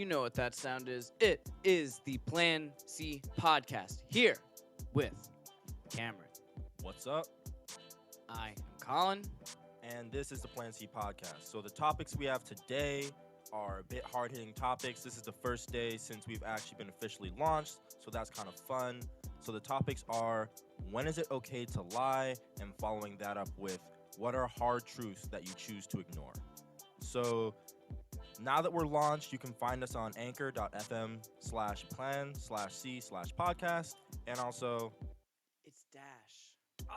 You know what that sound is. It is the Plan C podcast here with Cameron. What's up? I am Colin. And this is the Plan C podcast. So the topics we have today are a bit hard-hitting topics. This is the first day since we've actually been officially launched, so that's kind of fun. So the topics are, when is it okay to lie? And following that up with, what are hard truths that you choose to ignore? So now that we're launched, you can find us on anchor.fm/plan/c/podcast. And also, It's Dash. Okay.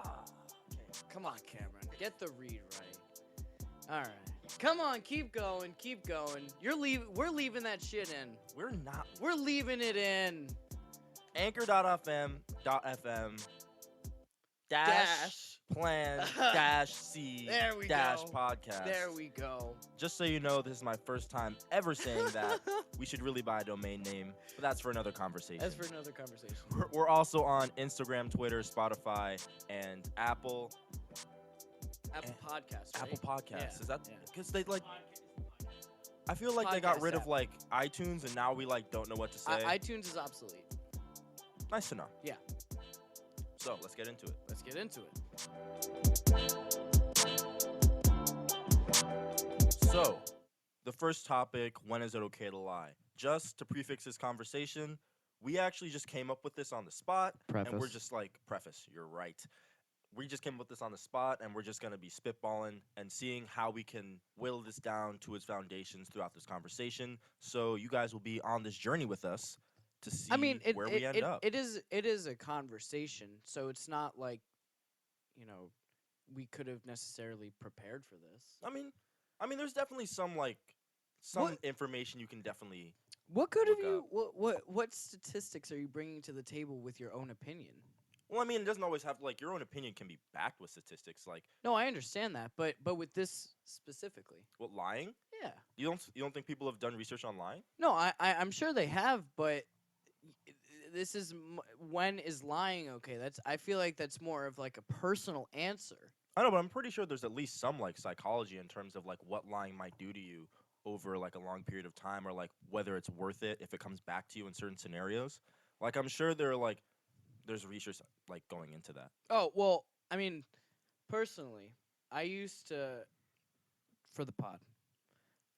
Come on, Cameron. Get the read right. All right. Come on, keep going, keep going. We're leaving that shit in. we're not We're leaving it in. anchor.fm dash plan dash c There we dash go. podcast. There we go. Just so you know, this is my first time ever saying that. We should really buy a domain name, but that's for another conversation. That's for another conversation. We're also on Instagram, Twitter, Spotify, and Apple Podcast, right? Apple Podcasts. Yeah, Is that yeah. because they like? I feel like they got Podcast rid app. of like iTunes, and now we like don't know what to say. iTunes is obsolete. Nice to know. Yeah. So let's get into it. Let's get into it. So, the first topic, when is it okay to lie? Just to prefix this conversation, we actually just came up with this on the spot. And we're Preface. just like, preface, you're right. We just came up with this on the spot, and we're just going to be spitballing and seeing how we can whittle this down to its foundations throughout this conversation. So, you guys will be on this journey with us to see where we end up. It is a conversation, so it's not like, we could have necessarily prepared for this. I mean, there's definitely some What- information you can definitely. What could have Look you? What statistics are you bringing to the table with your own opinion? Well, I mean, it doesn't always have your own opinion can be backed with statistics. Like, No, I understand that, but with this specifically, what, lying? yeah. You don't think people have done research on lying? No, I'm sure they have, but this is when is lying okay? I feel like that's more of like a personal answer. I know, but I'm pretty sure there's at least some psychology in terms of what lying might do to you over a long period of time, or whether it's worth it if it comes back to you in certain scenarios. I'm sure there's research going into that. Oh, well, I mean, personally, I used to, for the pod,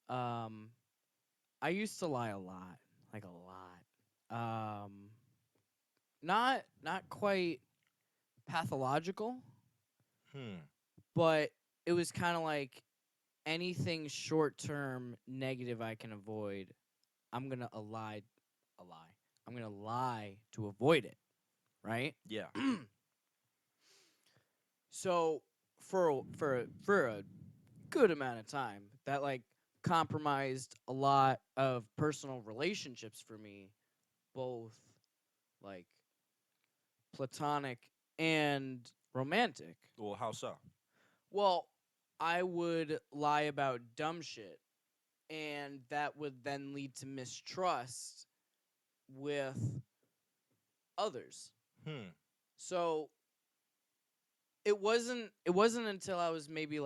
I used to lie a lot, a lot. Not quite pathological, but it was kind of like anything short-term negative I can avoid, I'm going to lie. I'm going to lie to avoid it, right? Yeah. So for a good amount of time, that compromised a lot of personal relationships for me, both platonic and romantic. Well, how so? Well, I would lie about dumb shit, and that would then lead to mistrust with others. So it wasn't until I was maybe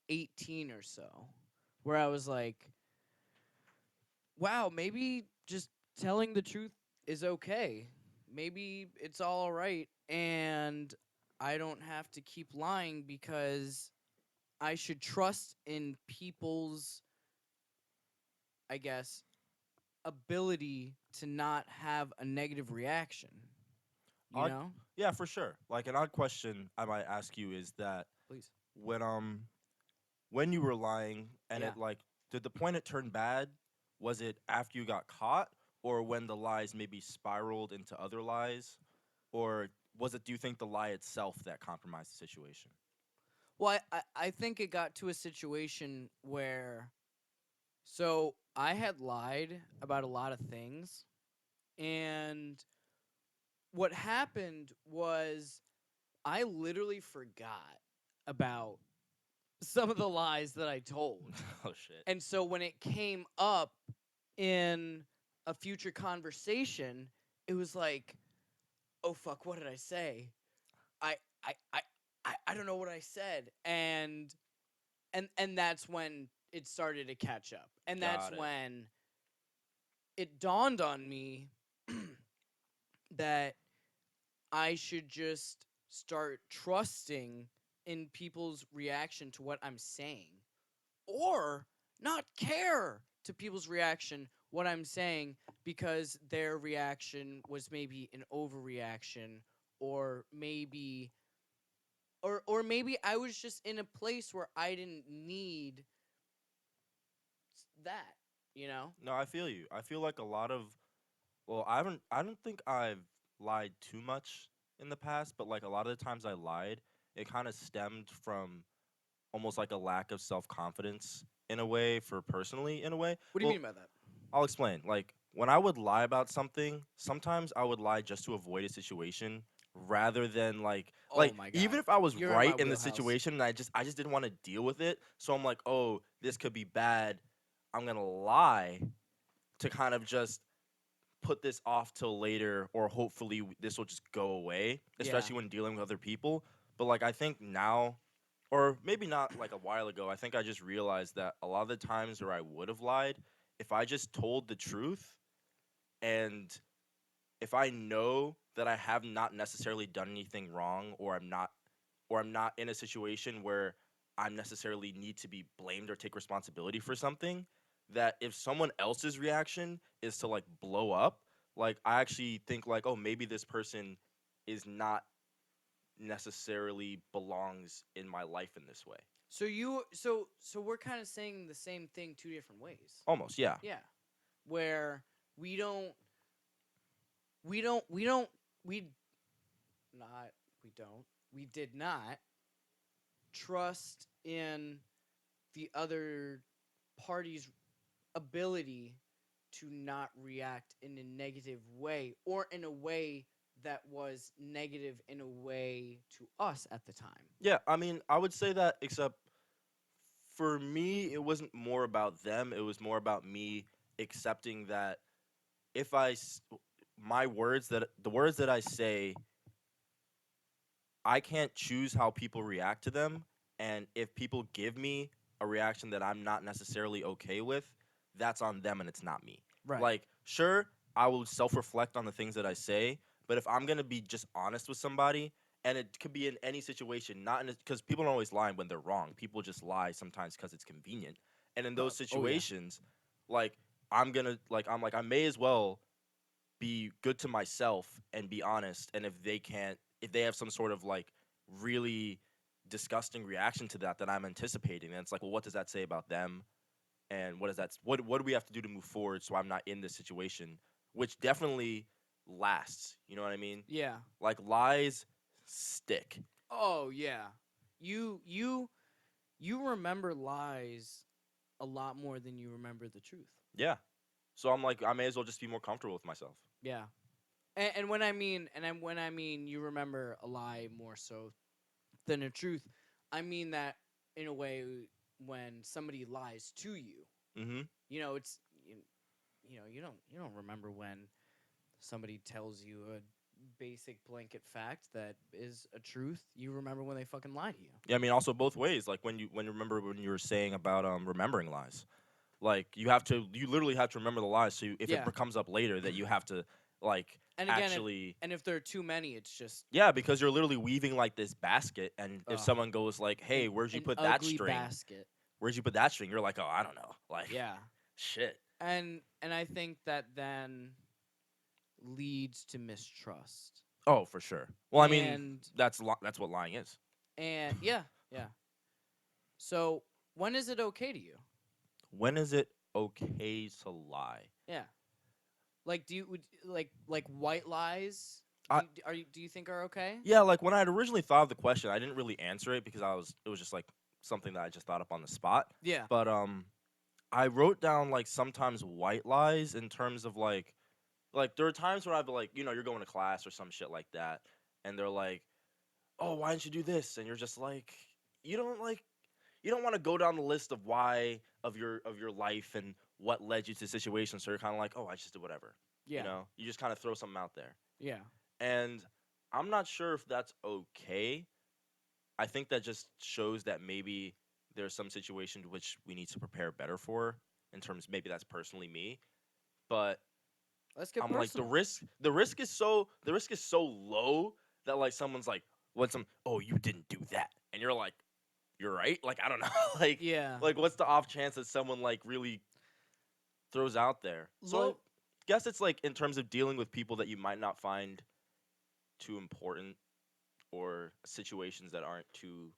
18 or so where I was like, wow, maybe just telling the truth is okay. Maybe it's all right, and I don't have to keep lying because I should trust in people's, I guess, ability to not have a negative reaction. You know? Yeah, for sure. An odd question I might ask you is that Please. when you were lying and Yeah. it did the point it turned bad? Was it after you got caught, or when the lies maybe spiraled into other lies, or was it, do you think, the lie itself that compromised the situation? Well, I think it got to a situation where, so I had lied about a lot of things, and what happened was I literally forgot about some of the lies that I told. Oh shit. And so when it came up in a future conversation, it was like, oh fuck, what did I say? I don't know what I said. And that's when it started to catch up. And that's Got it. when it dawned on me that I should just start trusting in people's reaction to what I'm saying, or not care to people's reaction what I'm saying because their reaction was maybe an overreaction, or maybe I was just in a place where I didn't need that, you know? No, I feel you. I feel like a lot of well, I don't think I've lied too much in the past, but like a lot of the times I lied, it kind of stemmed from almost like a lack of self-confidence in a way for personally in a way. What do you Well, mean by that? I'll explain. Like when I would lie about something, sometimes I would lie just to avoid a situation rather than Oh my even god. if I was You're in my right in the wheelhouse. situation and I just didn't want to deal with it. So I'm like, "Oh, this could be bad. I'm going to lie to kind of just put this off till later or hopefully this will just go away, Yeah. especially when dealing with other people." But like I think now or maybe not like a while ago, I think I just realized that a lot of the times where I would have lied, if I just told the truth and if I know that I have not necessarily done anything wrong or I'm not in a situation where I necessarily need to be blamed or take responsibility for something, that if someone else's reaction is to like blow up, like I actually think like, oh, maybe this person is not necessarily belongs in my life in this way. So we're kind of saying the same thing two different ways. Almost, yeah. Yeah. Where we don't we don't we don't we not we don't we did not trust in the other party's ability to not react in a negative way, or in a way that was negative in a way to us at the time. Yeah, I mean, I would say that except for me, it wasn't more about them. It was more about me accepting that if my words that the words that I say, I can't choose how people react to them. And if people give me a reaction that I'm not necessarily okay with, that's on them and it's not me. Right. Like, sure, I will self reflect on the things that I say, but if I'm going to be just honest with somebody, and it could be in any situation, not in because people don't always lie when they're wrong. People just lie sometimes because it's convenient. And in those Oh yeah. situations, like, I may as well be good to myself and be honest. And if they have some sort of like really disgusting reaction to that I'm anticipating, then it's like, well, what does that say about them? And what do we have to do to move forward so I'm not in this situation, which definitely lasts. You know what I mean? Yeah. Like lies stick. Oh yeah. You remember lies a lot more than you remember the truth. Yeah. So I'm like, I may as well just be more comfortable with myself. Yeah. And when I mean you remember a lie more so than a truth, I mean that in a way when somebody lies to you. Mm-hmm. You know, it's you don't remember when somebody tells you a basic blanket fact that is a truth. You remember when they fucking lie to you. Yeah, I mean, also both ways. Like when you remember when you were saying about remembering lies, like you literally have to remember the lies. So if Yeah. it comes up later, that you have to like And again, actually if there are too many, it's just yeah, because you're literally weaving like this basket, and if ugh, someone goes like, "Hey, where'd you an put that ugly string? basket. Where'd you put that string?" You're like, "Oh, I don't know." Like, Yeah. shit. And I think that then leads to mistrust. Oh, for sure. Well, I mean, And that's what lying is. yeah, yeah. So, when is it okay to you? When is it okay to lie? Yeah. Like like white lies? I Do you think are okay? Yeah, like when I had originally thought of the question, I didn't really answer it because it was just like something that I just thought up on the spot. Yeah. But I wrote down like sometimes white lies in terms of like there are times where I'd be like, you're going to class or some shit like that, and they're like, "Oh, why didn't you do this?" And you're just you don't like you don't want to go down the list of why of your life and what led you to the situation, so you're kind of like, "Oh, I just did whatever." Yeah. You just kind of throw something out there. Yeah. And I'm not sure if that's okay. I think that just shows that maybe there's some situations which we need to prepare better for in terms maybe that's personally me. but Let's get I'm like personal. the risk is so low that like someone's like oh you didn't do that and you're like you're right like I don't know Yeah. like what's the off chance that someone like really throws out there. So I Low. guess it's like in terms of dealing with people that you might not find too important or situations that aren't too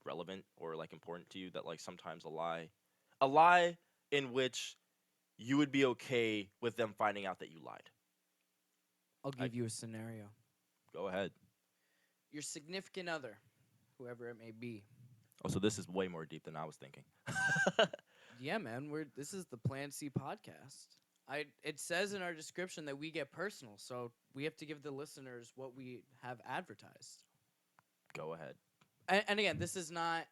relevant or like important to you that like sometimes a lie in which you would be okay with them finding out that you lied. I'll I, give you a scenario. go ahead. Your significant other, whoever it may be. Oh, so this is way more deep than I was thinking. Yeah, man. This is the Plan C podcast. It says in our description that we get personal, so we have to give the listeners what we have advertised. Go ahead. And again, this is not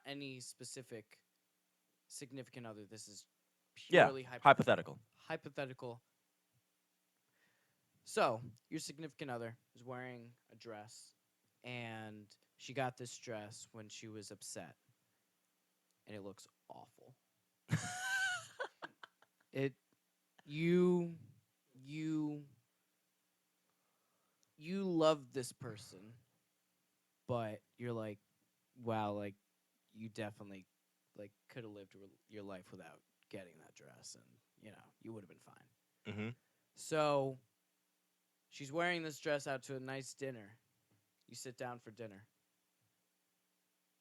any specific significant other. This is Yeah, purely hypothetical. Hypothetical. So, your significant other is wearing a dress, and she got this dress when she was upset, and it looks awful. It you you you love this person, but you're like, wow, like you definitely like could have lived your life without getting that dress, and you would have been fine. Mm-hmm. So she's wearing this dress out to a nice dinner. You sit down for dinner.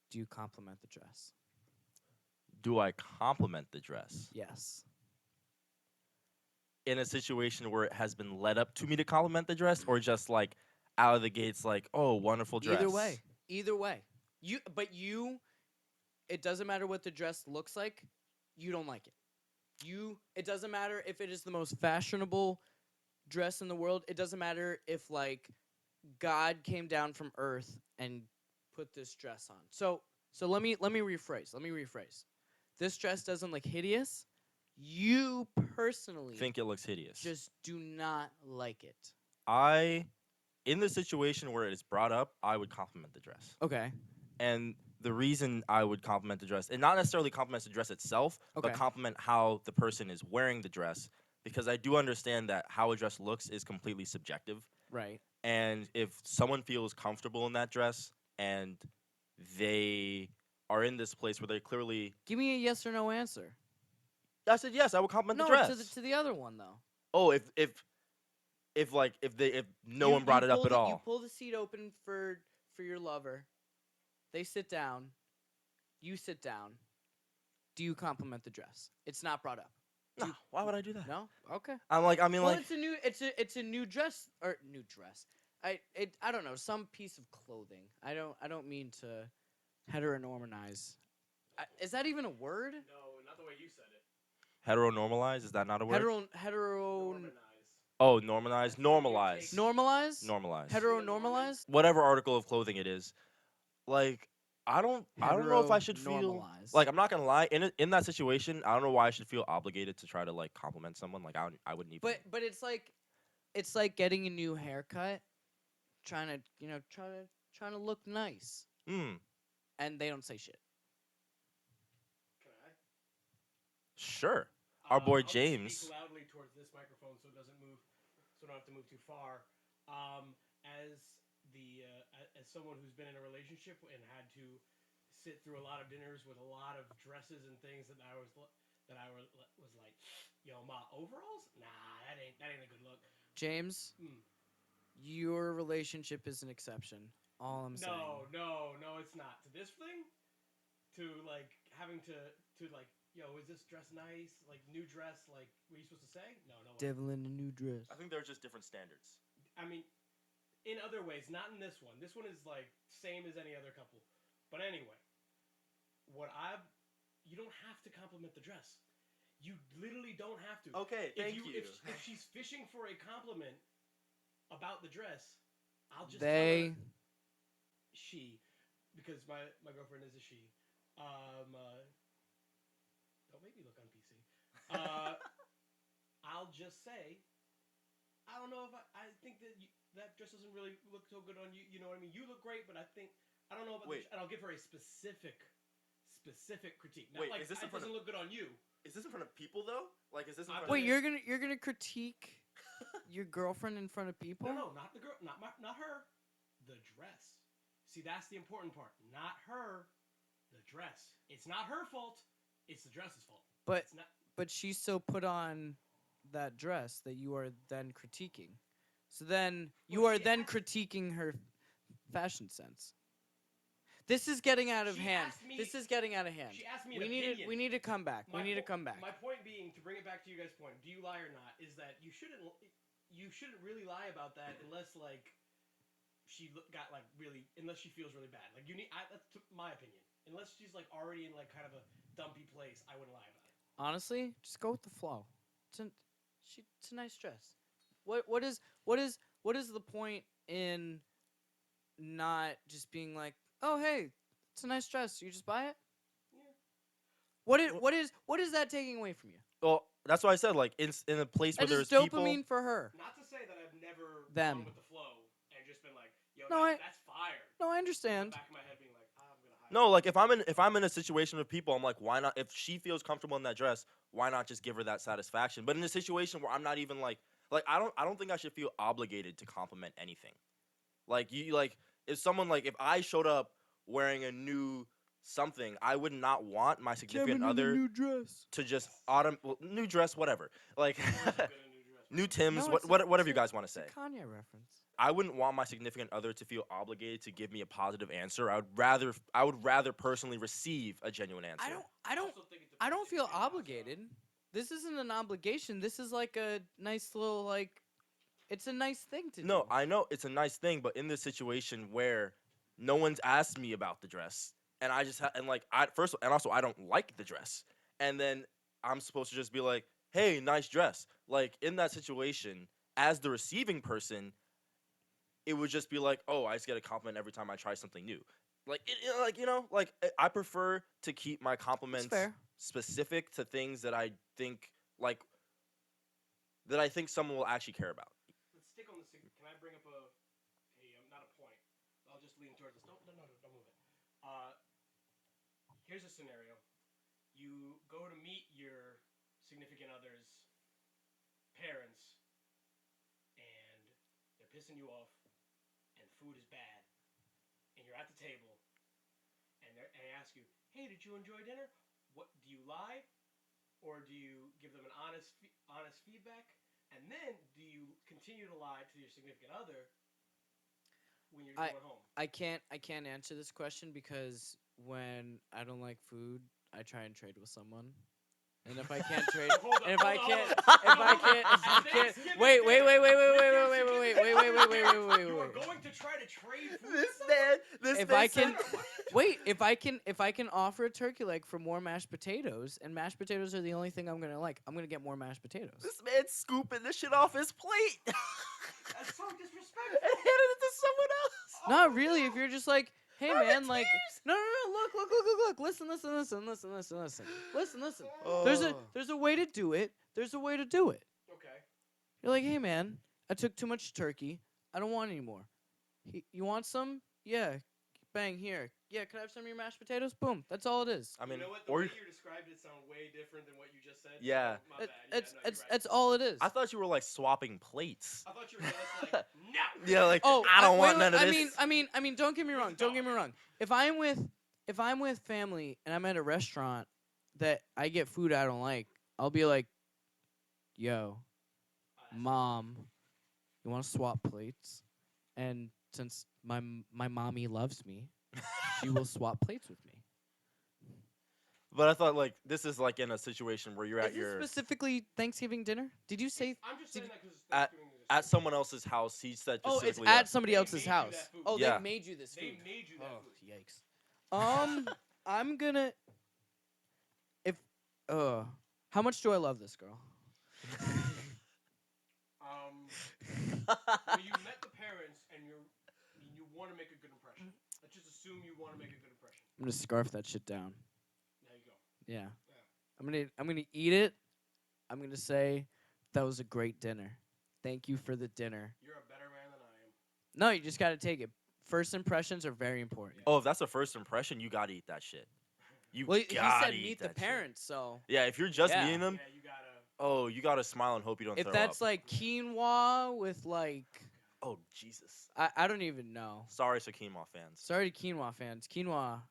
Do you compliment the dress? Do I compliment the dress Yes. in a situation where it has been led up to me to compliment the dress, or just like out of the gates, like, oh, wonderful dress? Either way. You, it doesn't matter what the dress looks like. You don't like it. It doesn't matter if it is the most fashionable dress in the world. It doesn't matter if like God came down from earth and put this dress on. So let me rephrase. This dress doesn't look hideous. You personally Think it looks hideous. just do not like it. In the situation where it is brought up, I would compliment the dress. Okay. And the reason I would compliment the dress, and not necessarily compliment the dress itself, Okay. but compliment how the person is wearing the dress, because I do understand that how a dress looks is completely subjective. Right. And if someone feels comfortable in that dress and they are in this place where they clearly, Give me a yes or no answer. I said yes, I would compliment No, the dress. to the other one though. Oh, if no one brought it up at all. You pull the seat open for your lover. They sit down. You sit down. Do you compliment the dress? It's not brought up. No, why would I do that? No? Okay. Well, it's a new dress or new dress. I don't know, some piece of clothing. I don't mean to heteronormalize. Is that even a word? No, not the way you said it. Heteronormalize, is that not a word? Hetero Normanize. Oh, normalize, normalize, normalize? normalize. Heteronormalize? Whatever article of clothing it is, like I don't know if I should feel Heteronormalize. like, I'm not gonna lie, in that situation, I don't know why I should feel obligated to try to like compliment someone. Like I wouldn't even. But it's like getting a new haircut, trying to look nice, Hmm. and they don't say shit. Can I? Sure. Our boy I'll just James. Speak loudly towards this microphone so it doesn't move, so I don't have to move too far. As someone who's been in a relationship and had to sit through a lot of dinners with a lot of dresses and things that I was like, yo, ma, overalls? Nah, that ain't a good look. James, your relationship is an exception. All I'm saying. No, it's not. To this thing, to like having to like, yo, is this dress nice? Like new dress? Like, were you supposed to say? No. Devil in a new dress. I think they're just different standards. I mean, in other ways, not in this one. This one is like same as any other couple. But anyway, you don't have to compliment the dress. You literally don't have to. Okay, thank you. If she's fishing for a compliment about the dress, I'll just They. tell her she, because my girlfriend is a she. Don't make me look on PC. I'll just say, I don't know if I think that dress doesn't really look so good on you. You know what I mean? You look great, but I don't know about Wait. and I'll give her a specific critique. Not Wait, like is this it doesn't look good on you. Is is this in front of people though? Like, is this in I front Wait, of? you're gonna critique your girlfriend in front of people? No, not the girl, not her. The dress. See, that's the important part. Not her. The dress. It's not her fault. It's the dress's fault. But It's not. but she still put on that dress that you are then critiquing. So then you Well, are she then asked- critiquing her fashion sense. This is getting out of She hand. asked me- This is getting out of hand. She asked me We an need opinion. we need to come back. My we need to po- come back. My point being, to bring it back to you guys' point, do you lie or not? Is that you shouldn't really lie about that unless like she got like really, unless she feels really bad. Like that's my opinion. Unless she's like already in like kind of a dumpy place, I wouldn't lie about it. Honestly, just go with the flow. It's a nice dress. What is the point in not just being like, oh hey, it's a nice dress. You just buy it. Yeah. What is that taking away from you? Well, that's why I said like in a place where That is there's dopamine people. for her. Not to say that I've never Them. gone with the flow and just been like, yo, No, that's fire. No, I In understand. the back of my head being like, I'm gonna hide. No, like if I'm in a situation of people, I'm like, why not? If she feels comfortable in that dress, why not just give her that satisfaction? But in a situation where I'm not even like I don't think I should feel obligated to compliment anything. Like if someone like if I showed up wearing a new something, I would not want my significant other new dress. to just new dress, whatever. Like Who's good in a new dress? new Tims, No, it's a- whatever you it's a- guys want to It's a say. Kanye reference. I wouldn't want my significant other to feel obligated to give me a positive answer. I would rather personally receive a genuine answer. I don't Also think it I don't depends feel if you're not, obligated. This isn't an obligation. This is like a nice little like it's a nice thing to No, do. I know it's a nice thing, but in this situation where no one's asked me about the dress, and I just and like I first and also I don't like the dress, and then I'm supposed to just be like, "Hey, nice dress." Like in that situation, as the receiving person, it would just be like, "Oh, I just get a compliment every time I try something new." I prefer to keep my It's compliments fair. specific to things that I think someone will actually care about. Let's stick on this. Can I bring up not a point? I'll just lean towards this. Don't move it. Here's a scenario. You go to meet your significant other's parents, and they're pissing you off, and food is bad, and you're at the table, and they ask you, "Hey, did you enjoy dinner?" What do you lie, or do you give them an honest feedback? And then, do you continue to lie to your significant other when you're going home? I can't answer this question because when I don't like food, I try and trade with someone. And if I can't trade Hold on, and if I hold on, can't hold on. if I can't At Thanksgiving wait dinner, with your significant wait. You are going to try to trade food with This someone? man, this If man I said- can wait, if I can offer a turkey leg for more mashed potatoes, and mashed potatoes are the only thing I'm gonna like, I'm gonna get more mashed potatoes. This man's scooping this shit off his plate and That's so disrespectful. handing it to someone else. Not really. If you're just like, hey I'm in man, like, tears. no, look, listen. Oh. There's a way to do it. There's a way to do it. Okay. You're like, hey man, I took too much turkey. I don't want any more. You want some? Yeah. Bang here. Yeah. Can I have some of your mashed potatoes? Boom. That's all it is. I mean, you know what? The or way you described it sounded way different than what you just said. so Yeah. my bad. That's all it is. I thought you were like swapping plates. I thought you were just like, no. Yeah, like Oh, I don't wait, want none of I this. mean, don't get me wrong. Don't get me wrong. If I'm with family and I'm at a restaurant that I get food I don't like, I'll be like, "Yo, mom, you want to swap plates?" And since my mommy loves me, she will swap plates with me. But I thought like this is like in a situation where you're Is at this your specifically Thanksgiving dinner? Did you say? I'm just saying that because at someone else's house. He said Oh, it's specifically at that. somebody They else's made you house. that food. Oh, Yeah. they made you this They food. made you that Oh, food. yikes. I'm gonna. If how much do I love this girl? When you met the parents and you want to make a good impression. Let's just assume you want to make a good impression. I'm gonna scarf that shit down. There you go. Yeah. I'm gonna eat it. I'm gonna say that was a great dinner. Thank you for the dinner. You're a better man than I am. No, you just gotta take it. First impressions are very important. Oh, if that's a first impression, you gotta eat that shit. You Well, he gotta said eat meet the that shit. parents, so Yeah, if you're just Yeah. meeting them, Yeah, you gotta. oh, you gotta smile and hope you don't if throw that's up. like quinoa with like Oh Jesus. I don't even know. Sorry, Sakima fans. Sorry to quinoa fans. Quinoa,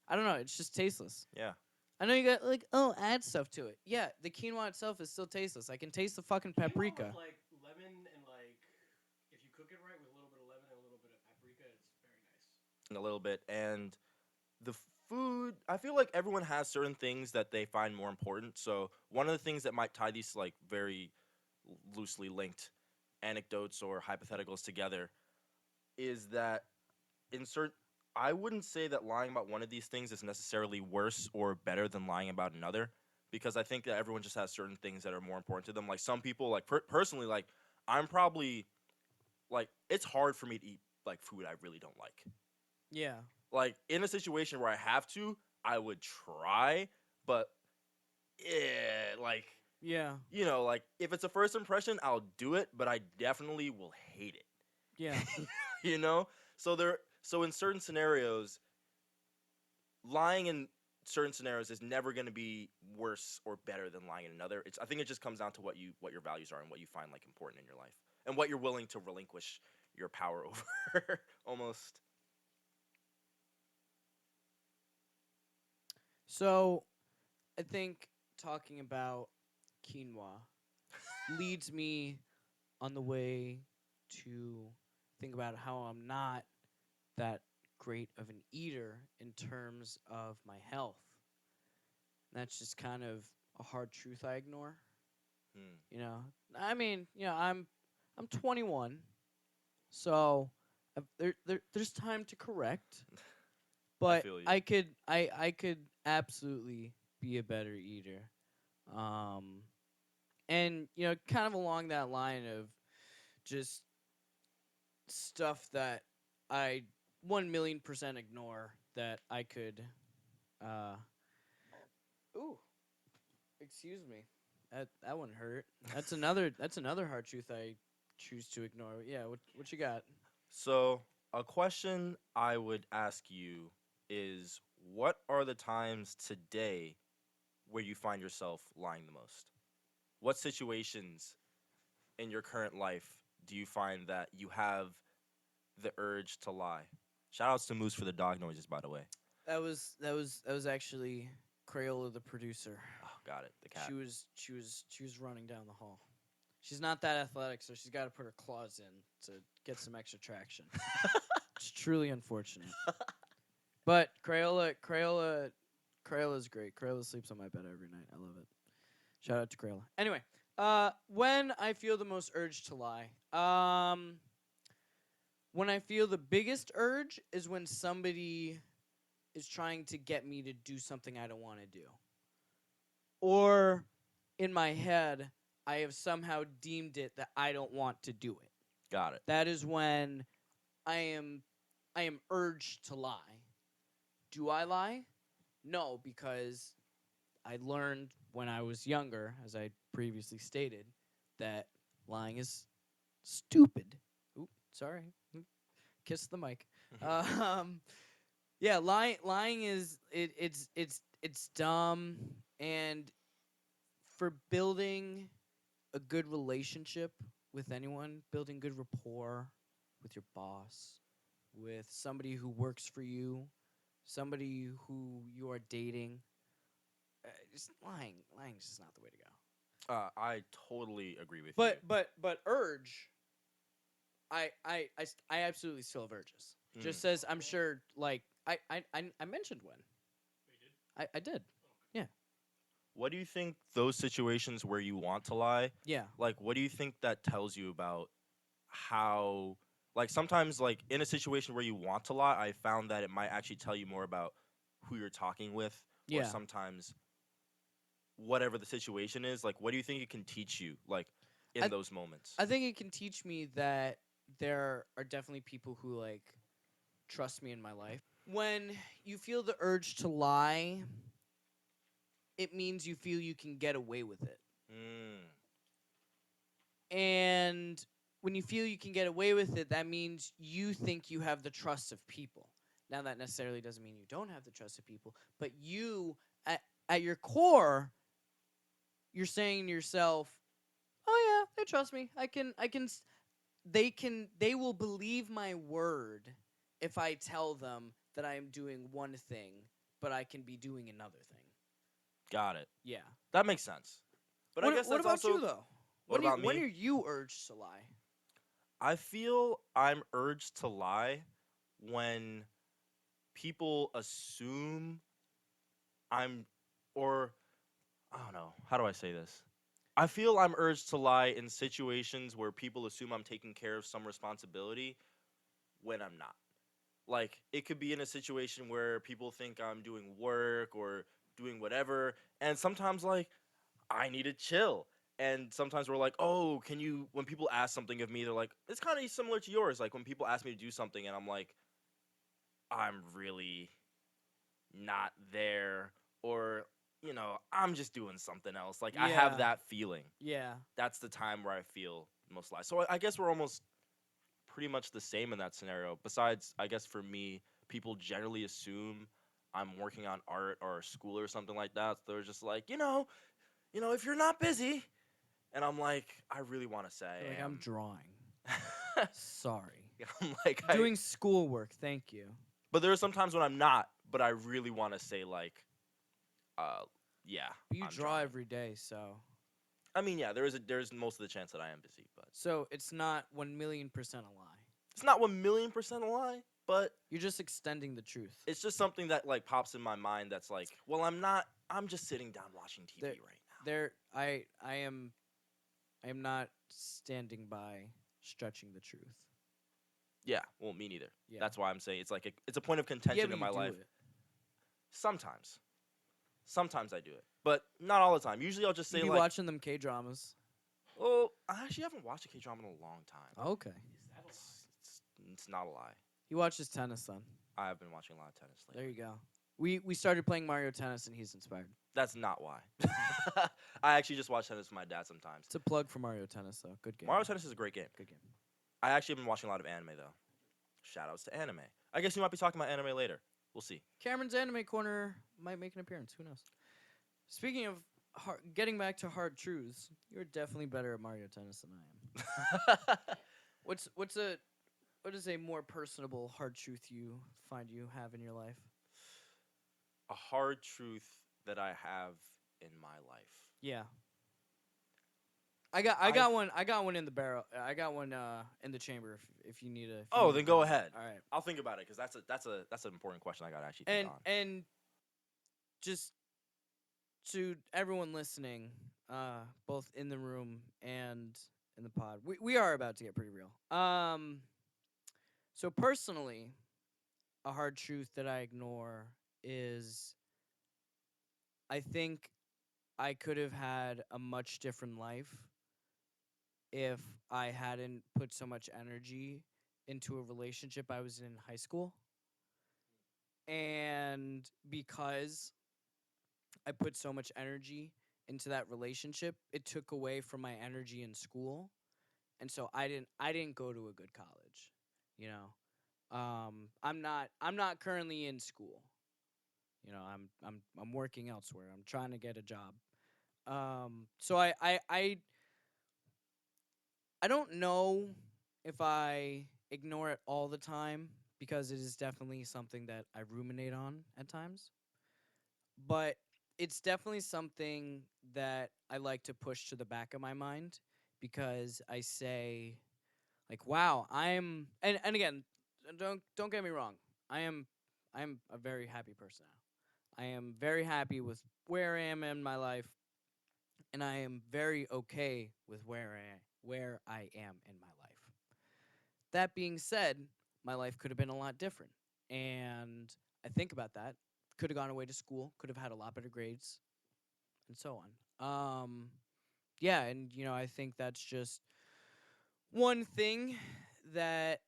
I don't know. It's just tasteless. Yeah. I know you got like add stuff to it. Yeah, the quinoa itself is still tasteless. I can taste the fucking Quinoa paprika. with like lemon and like, if you cook it right with a little bit of lemon and a little bit of paprika, it's very nice. A little bit. And the food, I feel like everyone has certain things that they find more important. So one of the things that might tie these like very loosely linked anecdotes or hypotheticals together is that insert I wouldn't say that lying about one of these things is necessarily worse or better than lying about another, because I think that everyone just has certain things that are more important to them. Like some people, like personally, like I'm probably like it's hard for me to eat like food I really don't like. Yeah. Like in a situation where I have to, I would try, but yeah, like Yeah. like if it's a first impression, I'll do it, but I definitely will hate it. Yeah. you know? So in certain scenarios, lying in certain scenarios is never going to be worse or better than lying in another. I think it just comes down to what your values are and what you find like important in your life and what you're willing to relinquish your power over almost. So, I think talking about quinoa leads me on the way to think about how I'm not that great of an eater in terms of my health. That's just kind of a hard truth I ignore. Hmm. You know, I mean, I'm 21, so there's time to correct. But feel you. I could absolutely be a better eater. Um, and kind of along that line of just stuff that I 1,000,000% ignore that I could. Uh, ooh, excuse me. That one hurt. That's another hard truth I choose to ignore. Yeah, what you got? So, a question I would ask you is what are the times today where you find yourself lying the most? What situations in your current life do you find that you have the urge to lie? Shout outs to Moose for the dog noises, by the way. That was actually Crayola, the producer. Oh, got it. The cat. She was running down the hall. She's not that athletic, so she's got to put her claws in to get some extra traction. It's truly unfortunate. But Crayola is great. Crayola sleeps on my bed every night. I love it. Shout out to Crayola. Anyway, when I feel the most urge to lie, when I feel the biggest urge is when somebody is trying to get me to do something I don't want to do. Or in my head, I have somehow deemed it that I don't want to do it. Got it. That is when I am urged to lie. Do I lie? No, because I learned when I was younger, as I previously stated, that lying is stupid. Oop, sorry. Kiss the mic. Yeah, lying is it's dumb, and for building a good relationship with anyone, building good rapport with your boss, with somebody who works for you, somebody who you are dating, just lying is just not the way to go. I totally agree with But you. but urge, I absolutely still have urges. Just as I'm sure, like I mentioned when Wait, you did? I did. What do you think those situations where you want to lie, Yeah. like what do you think that tells you about how like sometimes like in a situation where you want to lie, I found that it might actually tell you more about who you're talking with or Yeah. sometimes whatever the situation is, like what do you think it can teach you like in I- those moments? I think it can teach me that there are definitely people who like trust me in my life. When you feel the urge to lie, it means you feel you can get away with it. Mm, And when you feel you can get away with it, that means you think you have the trust of people. Now that necessarily doesn't mean you don't have the trust of people, but you at your core, you're saying to yourself, "Oh yeah, they trust me. They will believe my word if I tell them that I am doing one thing, but I can be doing another thing." Got it. Yeah. That makes sense. But I guess What that's about also you though? what about When me? are you urged to lie? I feel I'm urged to lie when people assume I'm, or I don't know, how do I say this? I feel I'm urged to lie in situations where people assume I'm taking care of some responsibility when I'm not. Like, it could be in a situation where people think I'm doing work or doing whatever, and sometimes, like, I need to chill. And sometimes we're like, oh, can you, when people ask something of me, they're like, it's kind of similar to yours. Like, when people ask me to do something and I'm like, I'm really not there, or, I'm just doing something else. Like, I have Yeah. that feeling. Yeah. That's the time where I feel most alive. So I guess we're almost pretty much the same in that scenario. Besides, I guess for me, people generally assume I'm working on art or school or something like that. So they're just like, if you're not busy, and I'm like, I really want to say You're like, I I'm am. drawing. Sorry. I'm like, Doing schoolwork, thank you. but there are some times when I'm not, but I really want to say like, uh, yeah, But you I'm draw drawing. every day, so I mean, yeah, there's most of the chance that I am busy, but it's not 1,000,000% a lie. it's not 1,000,000% a lie, but You're just extending the truth. it's just something that like pops in my mind that's like, well, I'm not. I'm just sitting down watching TV There- right now. I am not standing by stretching the truth. Yeah, well, me neither. Yeah. That's why I'm saying it's like it's a point of Yeah, contention but in you my do life. it. Sometimes I do it, but not all the time. Usually I'll just You say be like, watching them K-dramas. oh, I actually haven't watched a K drama in a long time. Okay. Is that a lie? It's not a lie. He watches tennis then. I have been watching a lot of tennis lately. There you go. We started playing Mario Tennis and he's inspired. That's not why. I actually just watch tennis with my dad sometimes. It's a plug for Mario Tennis though. Good game. Mario Tennis is a great game. Good game. I actually have been watching a lot of anime though. Shoutouts to anime. I guess we might be talking about anime later. We'll see. Cameron's Anime Corner might make an appearance. Who knows? Speaking of getting back to hard truths, you're definitely better at Mario Tennis than I am. What is a more personable hard truth you find you have in your life? A hard truth that I have in my life. Yeah. I got one in the barrel. I got one in the chamber if you need a. Oh, then go ahead. All right. I'll think about it because that's an important question I got to actually think on. And just to everyone listening, both in the room and in the pod, we are about to get pretty real. So personally, a hard truth that I ignore is I think I could have had a much different life if I hadn't put so much energy into a relationship I was in high school. And because I put so much energy into that relationship, it took away from my energy in school. And so I didn't go to a good college, you know. I'm not currently in school. You know, I'm working elsewhere. I'm trying to get a job. So I don't know if I ignore it all the time because it is definitely something that I ruminate on at times. But it's definitely something that I like to push to the back of my mind because I say like, wow, and again, don't get me wrong. I'm a very happy person now. I am very happy with where I am in my life, and I am very okay with where I am in my life. That being said, my life could have been a lot different, and I think about that. Could have gone away to school, could have had a lot better grades, and so on. Yeah, and I think that's just one thing that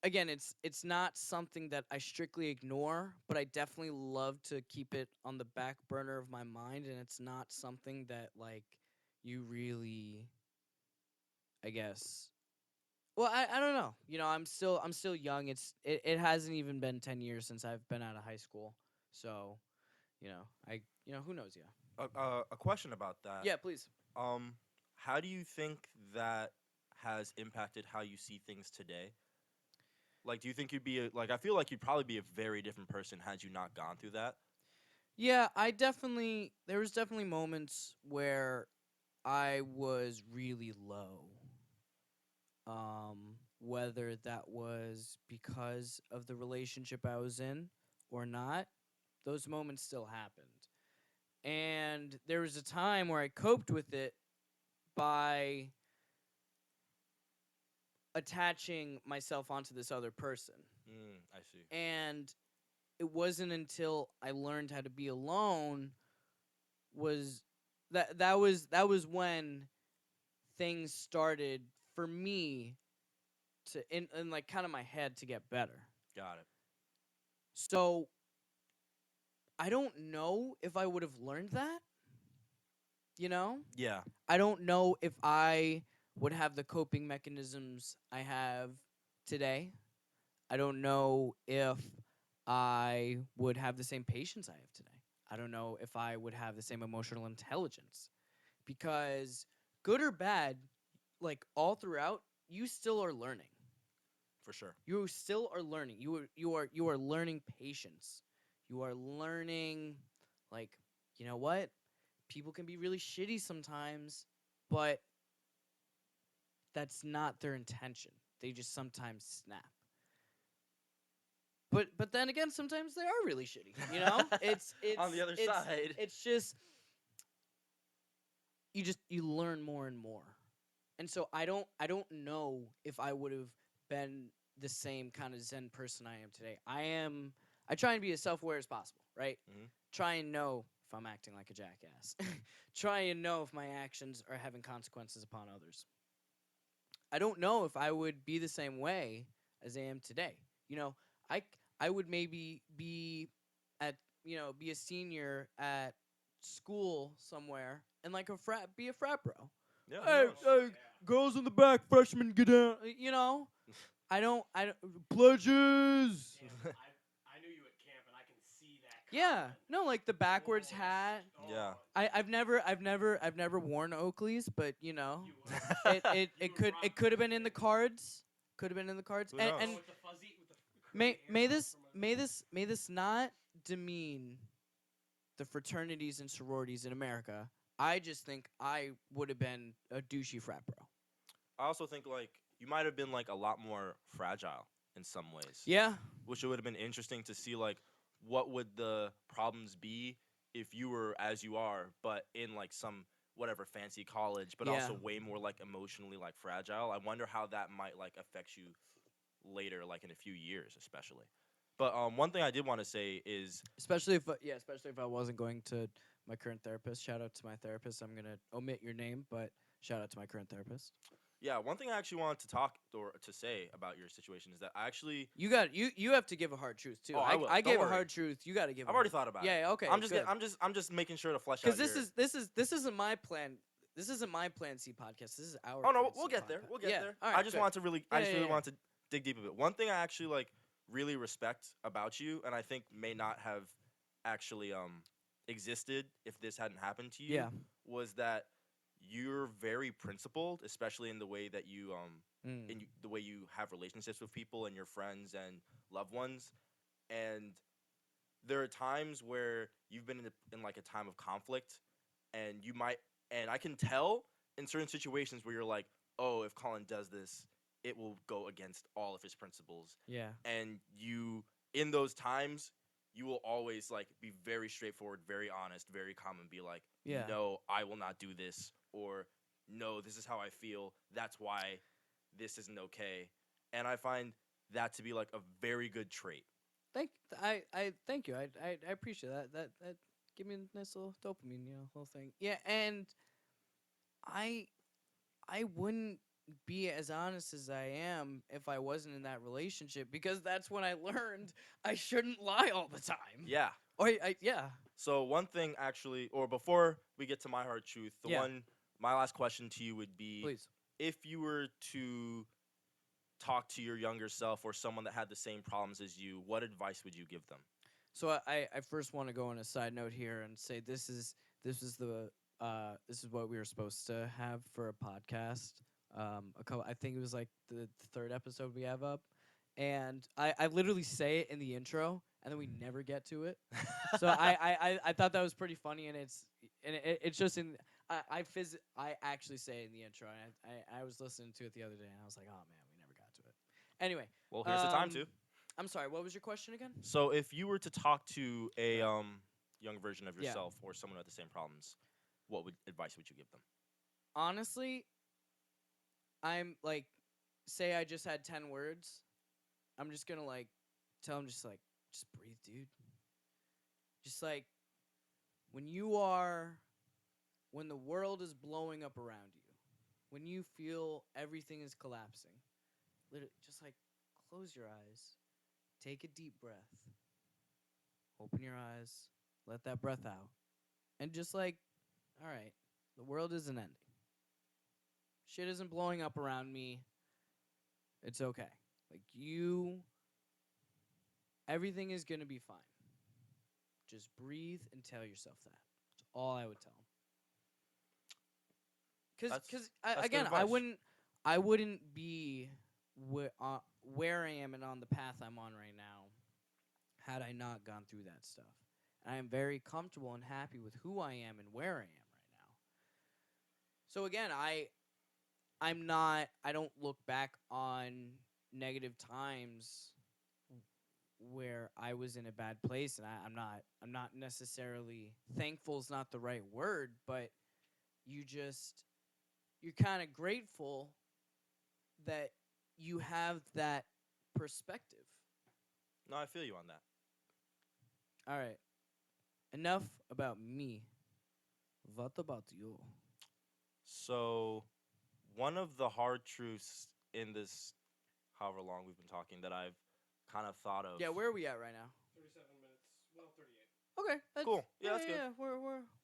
again, it's not something that I strictly ignore, but I definitely love to keep it on the back burner of my mind, and it's not something that like you really, I guess, Well, I don't know. You know, I'm still young. It hasn't even been 10 years since I've been out of high school. So, who knows, yeah. A question about that. Yeah, please. Um, how do you think that has impacted how you see things today? Like, do you think you'd be like? I feel like you'd probably be a very different person had you not gone through that. Yeah, there was definitely moments where I was really low. Whether that was because of the relationship I was in or not, those moments still happened. And there was a time where I coped with it by attaching myself onto this other person. I see. And it wasn't until I learned how to be alone was that was when things started for me to in like kind of my head to get better. Got it. So I don't know if I would have learned that, you know? Yeah. I don't know if I would have the coping mechanisms I have today. I don't know if I would have the same patience I have today. I don't know if I would have the same emotional intelligence. Because good or bad, like all throughout, you still are learning. For sure. You still are learning. You are learning patience. You are learning, like, you know what? People can be really shitty sometimes, but that's not their intention. They just sometimes snap. But then again, sometimes they are really shitty. You know, it's On the other side. It's just you learn more and more, and so I don't know if I would have been the same kind of Zen person I am today. I try and be as self-aware as possible, right? Mhm. Try and know if I'm acting like a jackass. Try and know if my actions are having consequences upon others. I don't know if I would be the same way as I am today. You know, I I would maybe be at be a senior at school somewhere and like be a frat bro. Yeah. Hey, Who knows? hey, girls in the back, freshmen get down. You know, I don't pledges. Damn, I knew you at camp, and I can see that. Yeah, Coming. no, like the backwards Whoa. hat. Oh, Yeah. I've never worn Oakleys, but you know, You would. it could have been in the cards. Could have been in the cards. Who knows? And With the fuzzy, with the curly hair may this not demean the fraternities and sororities in America. I just think I would have been a douchey frat bro. I also think like you might have been like a lot more fragile in some ways. Yeah. Which it would have been interesting to see like what would the problems be if you were as you are, but in like some whatever fancy college, but Yeah. also way more like emotionally like fragile. I wonder how that might like affect you later, like in a few years, especially. But one thing I did want to say is Especially if I wasn't going to my current therapist. Shout out to my therapist. I'm gonna omit your name, but shout out to my current therapist. yeah, one thing I actually wanted to talk or to say about your situation is that I actually You have to give a hard truth too. Oh, I will. I Don't gave a worry. hard truth. You got to give. I've already thought about it. Yeah. Okay. I'm just good. I'm just making sure to flesh out Because your- this isn't my plan. This isn't my Plan C podcast. This is our. Oh no, Plan we'll C get there. podcast. We'll get Yeah, there. all right, I just good. want to really, I Yeah, just yeah, really yeah. want to dig deep a bit. One thing I actually like really respect about you, and I think may not have actually existed if this hadn't happened to you, Yeah. was that you're very principled, especially in the way that you Mm. the way you have relationships with people and your friends and loved ones, and there are times where you've been in like a time of conflict, and you might, and I can tell in certain situations where you're like, oh, if Colin does this, it will go against all of his principles, Yeah. and you in those times you will always like be very straightforward, very honest, very calm, and be like, Yeah. no, I will not do this, or no, this is how I feel, that's why this isn't okay. And I find that to be like a very good trait. I thank you. I appreciate that. That give me a nice little dopamine, little thing. Yeah, and I I wouldn't be as honest as I am if I wasn't in that relationship because that's when I learned I shouldn't lie all the time. Yeah. Or yeah. So one thing actually, or before we get to my hard truth, Yeah. my last question to you would be, Please. if you were to talk to your younger self or someone that had the same problems as you, what advice would you give them? So I first want to go on a side note here and say this is what we were supposed to have for a podcast. I think it was like the third episode we have up, and I literally say it in the intro, and then we never get to it. So I thought that was pretty funny, and it's just in I actually say it in the intro, and I was listening to it the other day, and I was like, oh man, we never got to it. Anyway, Well, here's the time to. I'm sorry. What was your question again? So if you were to talk to a young version of Yeah. yourself or someone with the same problems, what advice would you give them? Honestly, I'm like, say I just had 10 words. I'm just gonna like tell him just breathe, dude. Just like when the world is blowing up around you, when you feel everything is collapsing, literally just like close your eyes, take a deep breath, open your eyes, let that breath out, and just like, all right, the world isn't ending. Shit isn't blowing up around me. It's okay. Like everything is gonna be fine. Just breathe and tell yourself that. That's all I would tell him. Because that's good again, advice. I wouldn't be where I am and on the path I'm on right now had I not gone through that stuff. And I am very comfortable and happy with who I am and where I am right now. So again, I don't look back on negative times where I was in a bad place, and I'm not necessarily thankful is not the right word, but you're kind of grateful that you have that perspective. No, I feel you on that. All right. Enough about me. What about you? So, one of the hard truths in this, however long we've been talking, that I've kind of thought of. Yeah, where are we at right now? 37 minutes. Well, 38. Okay, that's, Cool. Yeah, that's good. Yeah, we're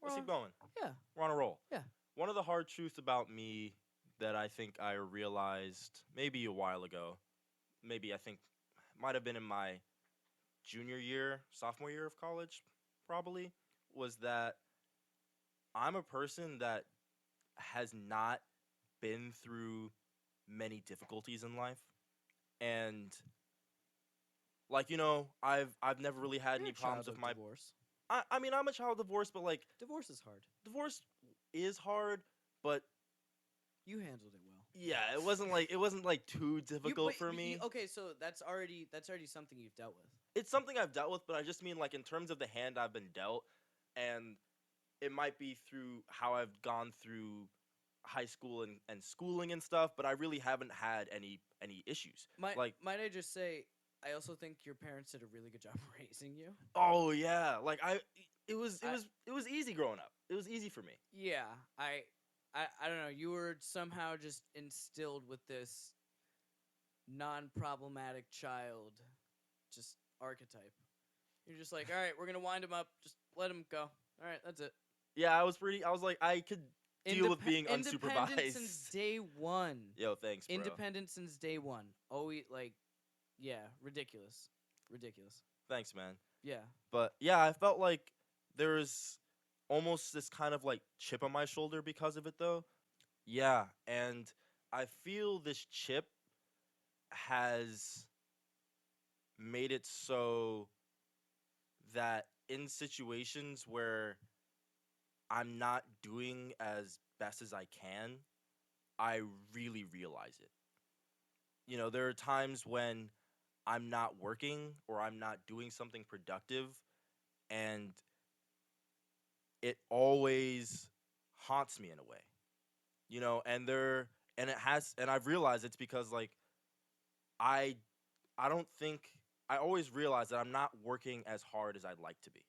Let's on, keep going. Yeah. We're on a roll. Yeah. One of the hard truths about me that I think I realized maybe a while ago, maybe I think might have been in my sophomore year of college, probably, was that I'm a person that has not been through many difficulties in life. And like, I've never really had You're any a problems child with of my divorce. I mean, I'm a child of divorce, but like Divorce is hard. divorce is hard, but You handled it well. yeah, it wasn't like too difficult for me. Okay, so that's already something you've dealt with. It's something I've dealt with, but I just mean like in terms of the hand I've been dealt, and it might be through how I've gone through high school and schooling and stuff, but I really haven't had any issues. Might Like, might I just say, I also think your parents did a really good job raising you. oh yeah, like it was I- it was easy growing up. It was easy for me. Yeah, I don't know. You were somehow just instilled with this non-problematic child, just archetype. You're just like, all right, we're gonna wind him up. Just let him go. All right, that's it. Yeah, I was like I could deal with being Independent unsupervised. since day one. Yo, thanks, bro. Independent since day one. Always like, yeah, ridiculous. Thanks, man. Yeah. But yeah, I felt like there was almost this kind of like chip on my shoulder because of it though. Yeah, and I feel this chip has made it so that in situations where I'm not doing as best as I can, I really realize it. There are times when I'm not working or I'm not doing something productive, and it always haunts me in a way. And I've realized it's because like I I don't think I always realize that I'm not working as hard as I'd like to be.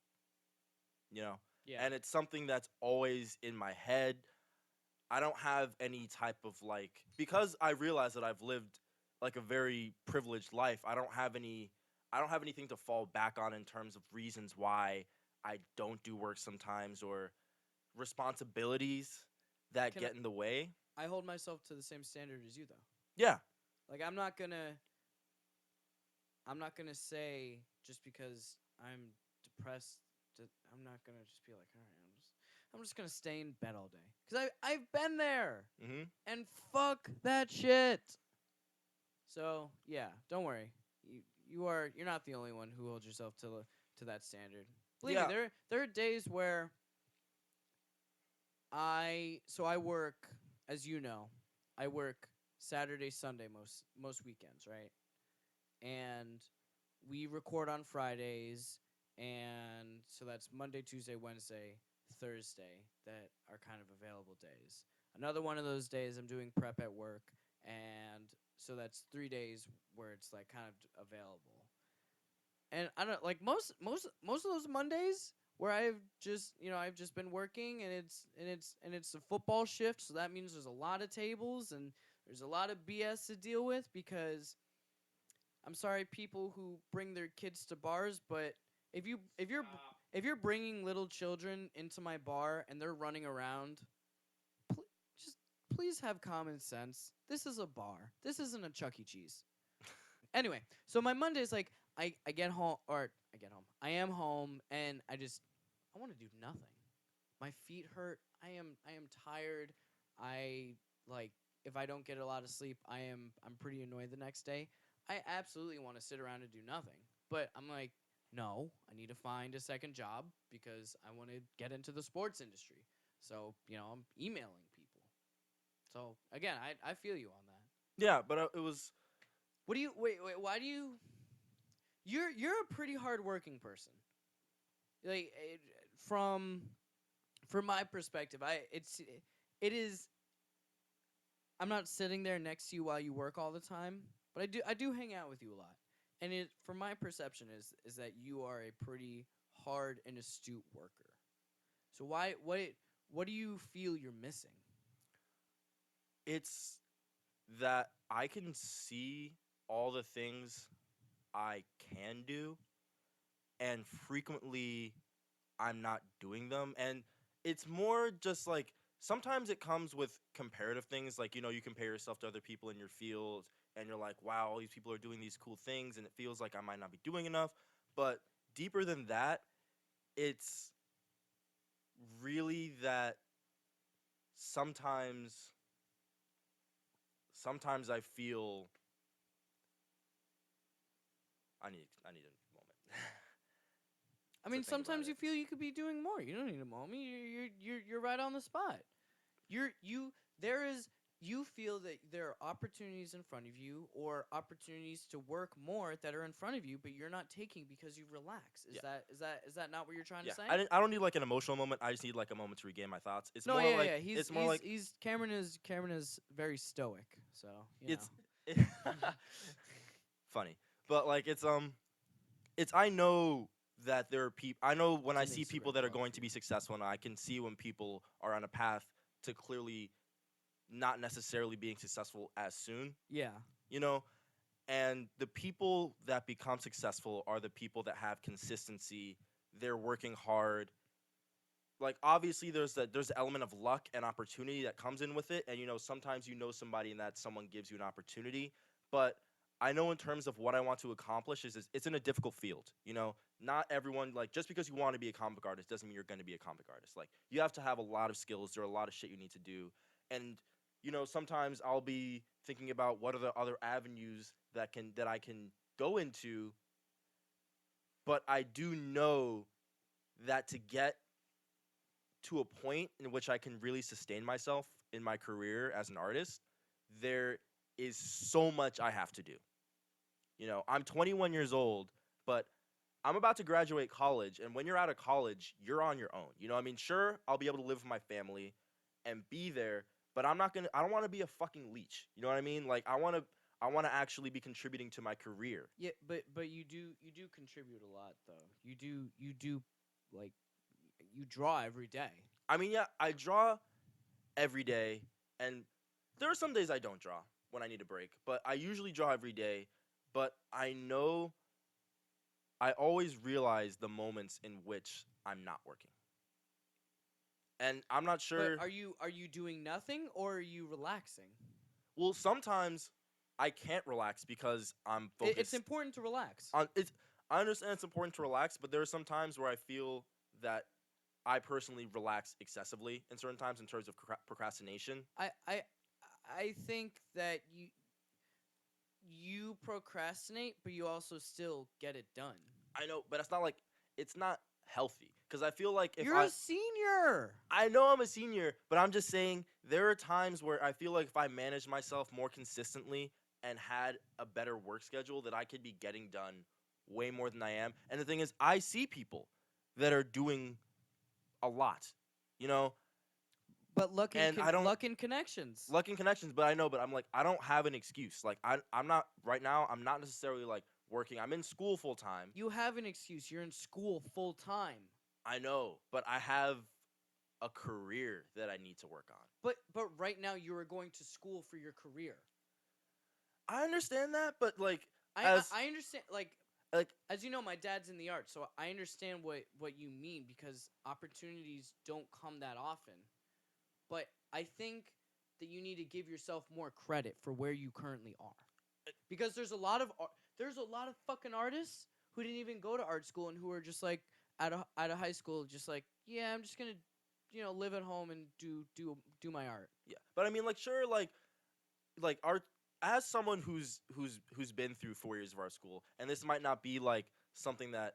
You know? Yeah. And it's something that's always in my head. I don't have any type of like, because I realize that I've lived like a very privileged life. I don't have anything to fall back on in terms of reasons why I don't do work sometimes, or responsibilities that Can get in the way. I hold myself to the same standard as you though. Yeah. Like I'm not gonna say just because I'm depressed. I'm not gonna just be like, all right, I'm just gonna stay in bed all day. Cause I've been there, Mm-hmm. and fuck that shit. So yeah, don't worry. You're not the only one who holds yourself to that standard. Believe me, Yeah. there are days where I work, as you know, I work Saturday, Sunday most weekends, right? And we record on Fridays, and so that's Monday, Tuesday, Wednesday, Thursday that are kind of available days. Another one of those days I'm doing prep at work, and so that's 3 days where it's like kind of available. And I don't like most of those Mondays where I've just been working, and it's a football shift, so that means there's a lot of tables and there's a lot of BS to deal with because I'm sorry, people who bring their kids to bars, but if you're bringing little children into my bar and they're running around, pl- just please have common sense. This is a bar. This isn't a Chuck E. Cheese. Anyway, so my Monday's like I get home or I get home. I am home and I want to do nothing. My feet hurt. I am tired. I like if I don't get a lot of sleep, I'm pretty annoyed the next day. I absolutely want to sit around and do nothing. But I'm like, no, I need to find a second job because I want to get into the sports industry. So, I'm emailing people. So, again, I feel you on that. Yeah, but it was. What do you wait, why do you you're a pretty hardworking person. Like from from my perspective, it is I'm not sitting there next to you while you work all the time, but I do hang out with you a lot. And it from my perception is that you are a pretty hard and astute worker. So what do you feel you're missing? It's that I can see all the things I can do, and frequently I'm not doing them. And it's more just like sometimes it comes with comparative things. Like, you compare yourself to other people in your field, and you're like, wow, all these people are doing these cool things, and it feels like I might not be doing enough. But deeper than that, it's really that sometimes sometimes I feel I need a moment I to mean, think about sometimes you it. feel you could be doing more. You don't need a moment. You're right on the spot. You're you there is you feel that there are opportunities in front of you or opportunities to work more that are in front of you, but you're not taking because you relax. Is Yeah. that not what you're trying Yeah, to say? I don't need like an emotional moment. I just need like a moment to regain my thoughts. It's No, more yeah, like yeah. He's it's more like he's Cameron is very stoic, so it's funny, but like it's I know that there are people. I know when It's I an see people Instagram that are photo going for to you. be successful, and I can see when people are on a path to clearly not necessarily being successful as soon. Yeah. You know, and the people that become successful are the people that have consistency. They're working hard. Like obviously there's the element of luck and opportunity that comes in with it, and sometimes somebody and that someone gives you an opportunity. But I know in terms of what I want to accomplish is it's in a difficult field. Not everyone, like, just because you want to be a comic artist doesn't mean you're going to be a comic artist. Like, you have to have a lot of skills. There are a lot of shit you need to do. And sometimes I'll be thinking about what are the other avenues that I can go into, but I do know that to get to a point in which I can really sustain myself in my career as an artist, there is so much I have to do. I'm 21 years old, but I'm about to graduate college, and when you're out of college, you're on your own. I mean, sure, I'll be able to live with my family and be there, but I don't want to be a fucking leech. You know what I mean? Like, I want to actually be contributing to my career. Yeah, but you do contribute a lot though. You do like you draw every day. I mean, yeah, I draw every day, and there are some days I don't draw when I need a break, but I usually draw every day. But I always realize the moments in which I'm not working, and I'm not But sure. are you doing nothing or are you relaxing? Well, sometimes I can't relax because I'm It's focused important to relax. on it's. I understand it's important to relax, but there are some times where I feel that I personally relax excessively in certain times in terms of procrastination. I think that you procrastinate, but you also still get it done. I know, but it's not healthy because I feel like if You're a senior. I know I'm a senior, but I'm just saying there are times where I feel like if I managed myself more consistently and had a better work schedule, that I could be getting done way more than I am. And the thing is, I see people that are doing a lot, you know, But and I don't luck and connections. luck and connections, but I know, but I'm like, I don't have an excuse. Like, I'm not right now. I'm not necessarily like working. I'm in school full time. You have an excuse. You're in school full time. I know, but I have a career that I need to work on. But right now you are going to school for your career. I understand that, but like, as I understand, like like as you know, my dad's in the arts, so I understand what you mean, because opportunities don't come that often. But I think that you need to give yourself more credit for where you currently are, because there's a lot of fucking artists who didn't even go to art school and who are just like out of high school, just like, yeah, I'm just gonna live at home and do my art. yeah, but I mean, like, sure, like our as someone who's been through 4 years of art school, and this might not be like something that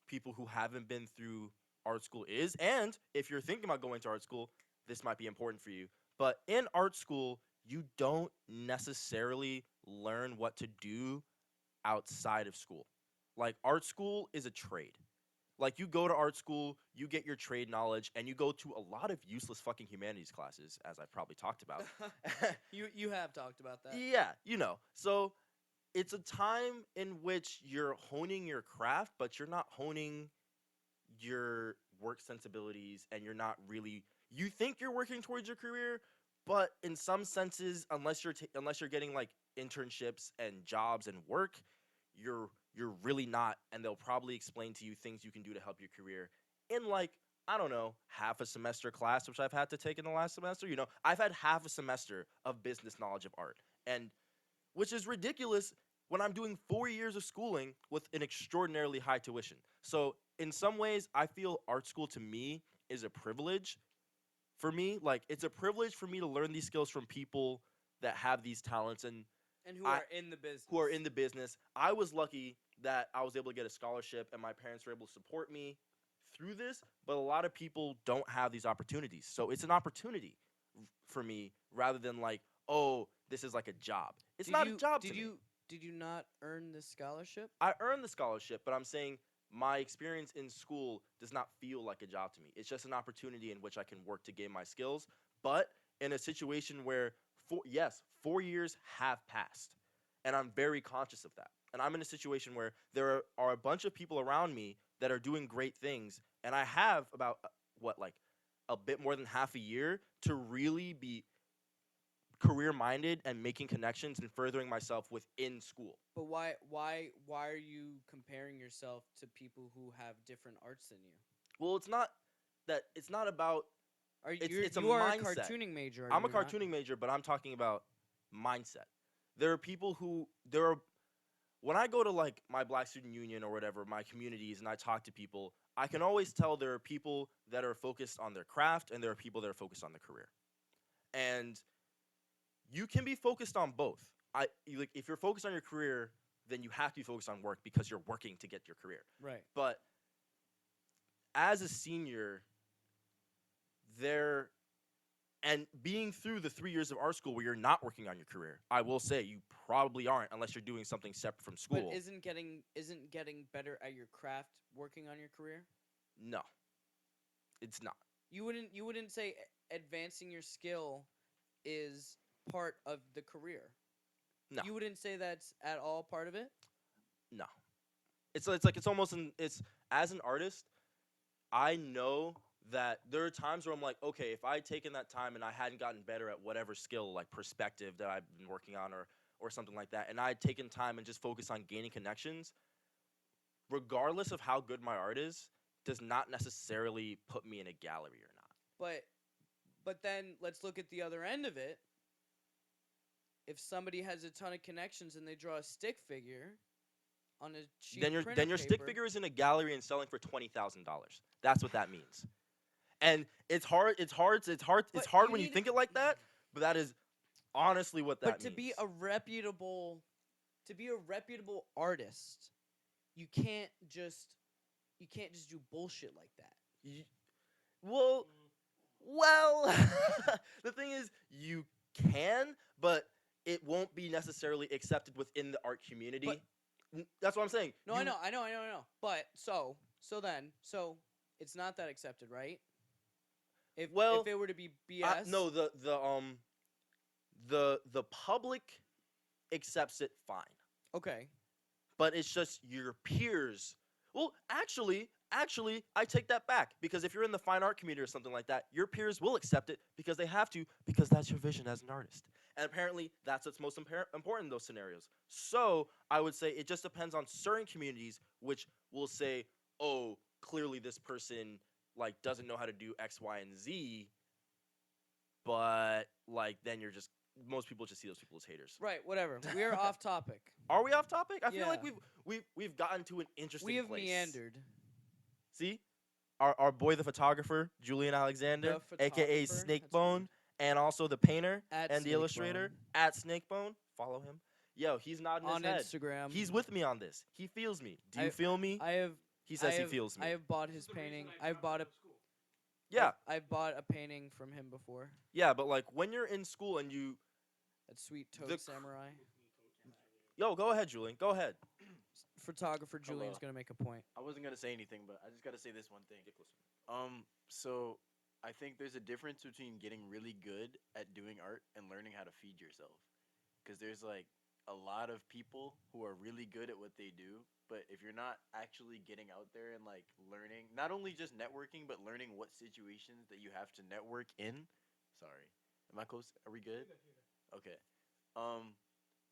people who haven't been through art school is, and if you're thinking about going to art school, this might be important for you. But in art school, you don't necessarily learn what to do outside of school. Like, art school is a trade. Like, you go to art school, you get your trade knowledge, and you go to a lot of useless fucking humanities classes, as I've probably talked about. You have talked about that. Yeah, you know. So it's a time in which you're honing your craft, but you're not honing your work sensibilities, and you're not really. You think you're working towards your career, but in some senses, unless you're getting like internships and jobs and work, you're really not. And they'll probably explain to you things you can do to help your career in, like, I don't know, half a semester class, which I've had to take in the last semester. You know, I've had half a semester of business knowledge of art, and which is ridiculous when I'm doing 4 years of schooling with an extraordinarily high tuition. So in some ways, I feel art school to me is a privilege for me. Like, it's a privilege for me to learn these skills from people that have these talents And who I- are in the business. who are in the business. I was lucky that I was able to get a scholarship and my parents were able to support me through this, but a lot of people don't have these opportunities. So it's an opportunity for me rather than like, oh, this is like a job. It's Did not you, a job did to me. you did you not earn this scholarship? I earned the scholarship, but I'm saying my experience in school does not feel like a job to me. It's just an opportunity in which I can work to gain my skills. But in a situation where, 4 years have passed, and I'm very conscious of that. And I'm in a situation where there are a bunch of people around me that are doing great things, and I have about like a bit more than half a year to really be career minded and making connections and furthering myself within school. But why are you comparing yourself to people who have different arts than you? Well, it's not about. Are you It's a you are a mindset. cartooning major? Are I'm a you not? cartooning major, but I'm talking about mindset. There are people who there are when I go to like my Black Student Union or whatever, my communities, and I talk to people, I can always tell there are people that are focused on their craft and there are people that are focused on their career. And you can be focused on both. Like, if you're focused on your career, then you have to be focused on work because you're working to get your career. Right. But as a senior, there and being through the 3 years of art school where you're not working on your career, I will say you probably aren't unless you're doing something separate from school. But isn't getting better at your craft working on your career? No, it's not. You wouldn't say advancing your skill is part of the career. No. You wouldn't say that's at all part of it? No. It's almost it's as an artist, I know that there are times where I'm like, okay, if I had taken that time and I hadn't gotten better at whatever skill, like perspective that I've been working on or something like that, and I had taken time and just focused on gaining connections, regardless of how good my art is, does not necessarily put me in a gallery or not. But then let's look at the other end of it. if somebody has a ton of connections and they draw a stick figure on a sheet Then of your stick paper, figure is in a gallery and selling for $20,000. That's what that means. And it's hard. But when you need- think it like that. But that is honestly what that but to means. be a reputable artist, you can't just do bullshit like that. Y- well, the thing is, you can, but it won't be necessarily accepted within the art community. But- That's what I'm saying. No, I know. But so it's not that accepted, right? If it were to be BS, No, the public accepts it fine, okay. but it's just your peers. Well, actually, I take that back, because if you're in the fine art community or something like that, your peers will accept it because they have to, because that's your vision as an artist. And apparently, that's what's most important in those scenarios. So I would say it just depends on certain communities, which will say, oh, clearly this person like doesn't know how to do X, Y, and Z. But like then you're just most people just see those people as haters. Right, whatever. We're off topic. Are we off topic? I feel like Yeah. we've gotten to an interesting We have place. meandered. See? Our boy the photographer, Julian Alexander, The aka photographer? Snakebone, That's and also the painter At and the illustrator Snakebone. at Snakebone. Follow him. Yo, he's nodding On his head. Instagram. He's with me on this. He feels me. Do you feel me? I have. He says I have, he feels me. I have bought This his is the reason painting. I I've dropped bought out a. of school. Yeah, I've bought a painting from him before. yeah, but like when you're in school and you, That Sweet Toad The- Samurai. yo, go ahead, Julian. Go ahead. Photographer Julian's Hello. gonna make a point. I wasn't gonna say anything, but I just gotta say this one thing. So I think there's a difference between getting really good at doing art and learning how to feed yourself. Because there's like a lot of people who are really good at what they do, but if you're not actually getting out there and like learning, not only just networking, but learning what situations that you have to network in. Sorry, am I close? Are we good? Okay.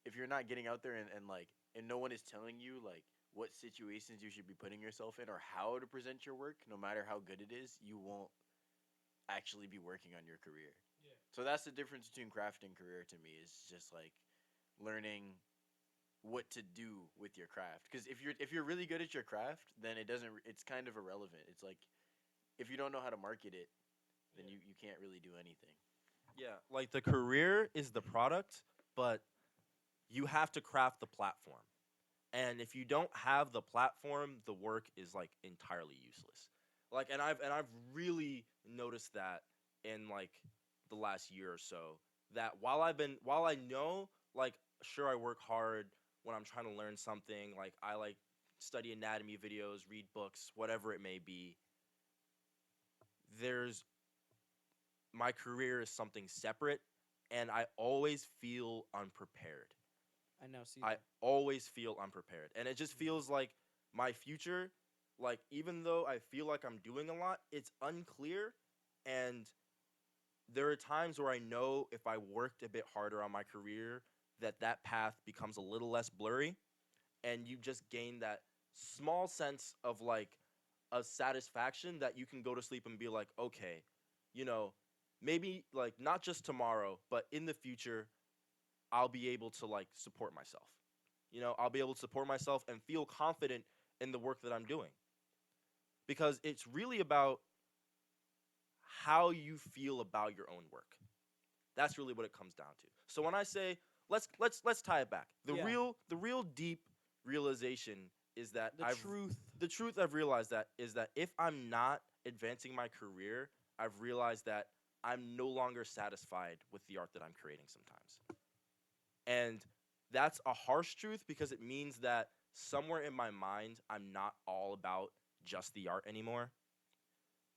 If you're not getting out there and like and no one is telling you like what situations you should be putting yourself in or how to present your work, no matter how good it is, you won't actually be working on your career. Yeah. So that's the difference between craft and career to me, is just like learning what to do with your craft. Because if you're really good at your craft, then it's kind of irrelevant. It's like if you don't know how to market it, then you can't really do anything. Yeah, like the career is the product, but you have to craft the platform. And if you don't have the platform, the work is like entirely useless. Like and I've really noticed that in like the last year or so, that while I know like sure I work hard when I'm trying to learn something, like I like study anatomy videos, read books, whatever it may be, there's my career is something separate, and I always feel unprepared. I now see. I that. always feel unprepared. And it just feels like my future, like even though I feel like I'm doing a lot, it's unclear. And there are times where I know if I worked a bit harder on my career, that path becomes a little less blurry. And you just gain that small sense of like a satisfaction that you can go to sleep and be like, okay, you know, maybe like not just tomorrow, but in the future, I'll be able to like support myself. You know, I'll be able to support myself and feel confident in the work that I'm doing. Because it's really about how you feel about your own work. That's really what it comes down to. So when I say let's tie it back. The Yeah. real deep realization is that The truth. the truth I've realized that is that if I'm not advancing my career, I've realized that I'm no longer satisfied with the art that I'm creating sometimes. And that's a harsh truth because it means that somewhere in my mind, I'm not all about just the art anymore.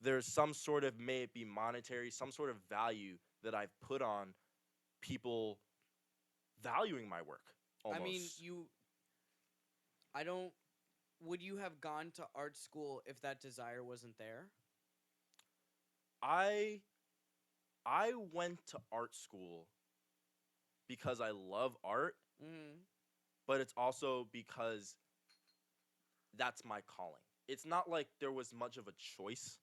There's some sort of, may it be monetary, some sort of value that I've put on people valuing my work. Almost. I mean, I don't. Would you have gone to art school if that desire wasn't there? I went to art school because I love art, Mm-hmm. but it's also because that's my calling. It's not like there was much of a choice.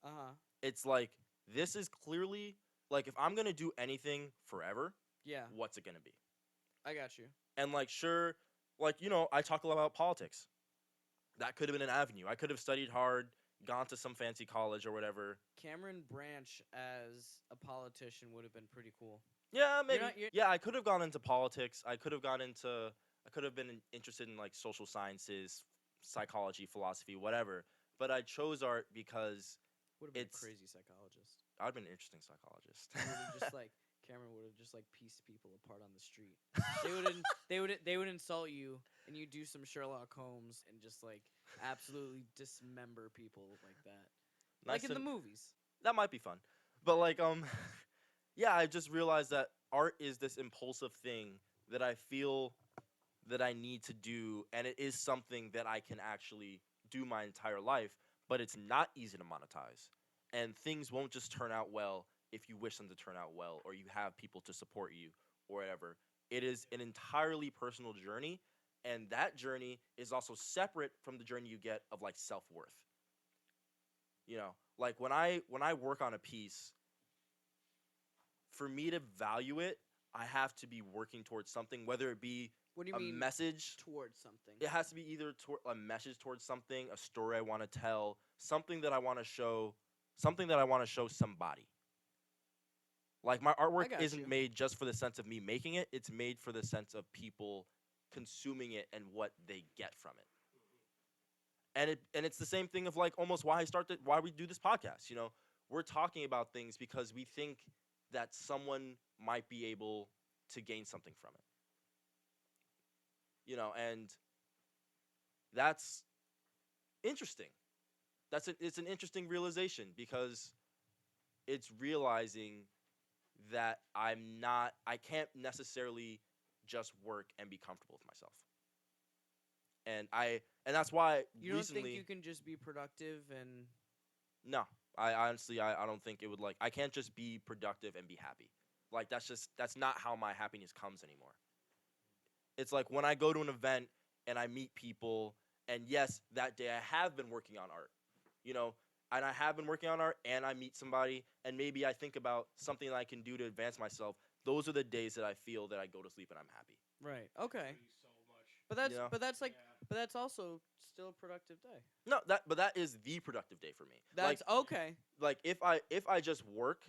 Uh huh. It's like this is clearly like if I'm going to do anything forever, Yeah, what's it gonna be? I got you. And like, sure, like, I talk a lot about politics. That could have been an avenue. I could have studied hard, gone to some fancy college or whatever. Cameron Branch as a politician would have been pretty cool. Yeah, You're maybe. not- you're- Yeah, I could have gone into politics. I could have been interested in like social sciences, psychology, philosophy, whatever. But I chose art because Would have been it's- a crazy psychologist. I'd been an interesting psychologist. Would have just like Cameron would have just like pieced people apart on the street. They would insult you, and you do some Sherlock Holmes and just like absolutely dismember people like that, like Nice in the and- movies. that might be fun. But like yeah, I just realized that art is this impulsive thing that I feel that I need to do, and it is something that I can actually do my entire life, but it's not easy to monetize. And things won't just turn out well if you wish them to turn out well or you have people to support you or whatever. It is an entirely personal journey, and that journey is also separate from the journey you get of like self-worth. Like when I work on a piece, for me to value it, I have to be working towards something, whether it be What do you a mean message. towards something? It has to be either a message towards something, a story I want to tell, something that I want to show, somebody. Like my artwork got isn't you. made just for the sense of me making it; it's made for the sense of people consuming it and what they get from it. And it's the same thing of like almost why we do this podcast. We're talking about things because we think that someone might be able to gain something from it. And that's interesting. It's an interesting realization because it's realizing that I can't necessarily just work and be comfortable with myself. And that's why You don't recently think you can just be productive and no, I honestly I don't think it would I can't just be productive and be happy. Like that's not how my happiness comes anymore. It's like when I go to an event and I meet people, and yes, that day I have been working on art. And I have been working on art and I meet somebody and maybe I think about something that I can do to advance myself. Those are the days that I feel that I go to sleep and I'm happy. right. Okay, So much. but that's Yeah. but that's like Yeah. but that's also still a productive day. No, but that is the productive day for me. That's okay. Like if I just work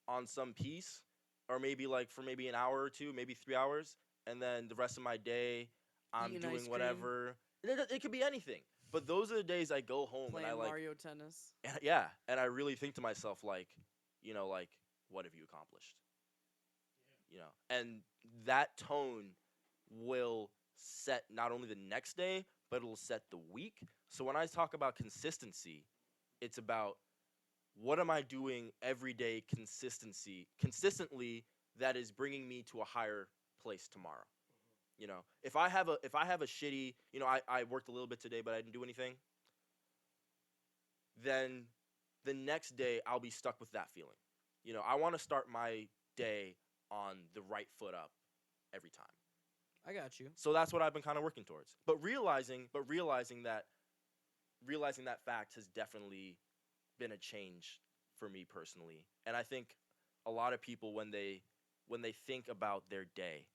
on some piece or maybe like for maybe an hour or two, maybe 3 hours, and then the rest of my day I'm Eating ice doing cream. whatever. It could be anything. But those are the days I go home Playing and I like Mario Tennis. and, yeah, and I really think to myself like, like what have you accomplished? And that tone will set not only the next day, but it'll set the week. So when I talk about consistency, it's about what am I doing every day consistently that is bringing me to a higher place tomorrow. If I have a shitty, I worked a little bit today, but I didn't do anything, then the next day I'll be stuck with that feeling. I want to start my day on the right foot up every time. I got you. So that's what I've been kind of working towards. But realizing that fact has definitely been a change for me personally. And I think a lot of people when they think about their day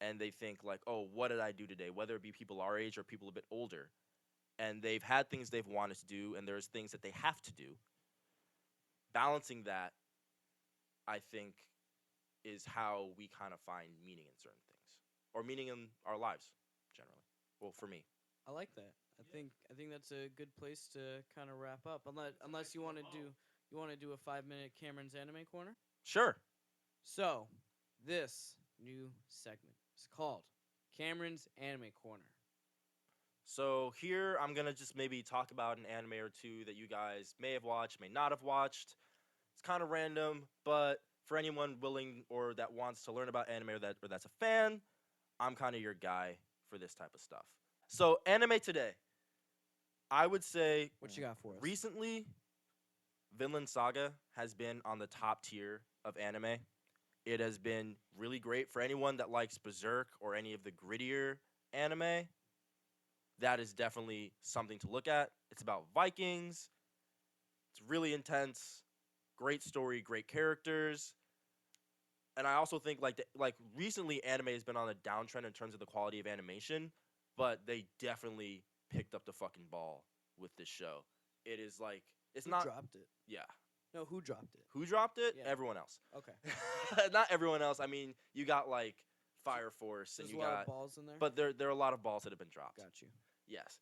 and they think like, "Oh, what did I do today?" Whether it be people our age or people a bit older, and they've had things they've wanted to do and there's things that they have to do. Balancing that, I think, is how we kind of find meaning in certain things or meaning in our lives generally. Well, for me. I like that. I think that's a good place to kind of wrap up. Unless you want to do a 5-minute Cameron's Anime Corner. Sure. So, this new segment is called Cameron's Anime Corner. So here I'm going to just maybe talk about an anime or two that you guys may have watched, may not have watched. It's kind of random, but for anyone willing or that wants to learn about anime or that's a fan, I'm kind of your guy for this type of stuff. So anime today, I would say What you got for us? recently, Vinland Saga has been on the top tier of anime. It has been really great for anyone that likes Berserk or any of the grittier anime. That is definitely something to look at. It's about Vikings. It's really intense. Great story, great characters. and I also think like recently anime has been on a downtrend in terms of the quality of animation, but they definitely picked up the fucking ball with this show. It is like it's Who not dropped it? yeah. No, who dropped it? Who dropped it? Yeah. Everyone else. Okay. Not everyone else. I mean, you got like Fire Force and There's you a lot got of balls in there. but there are a lot of balls that have been dropped. Got you. Yes.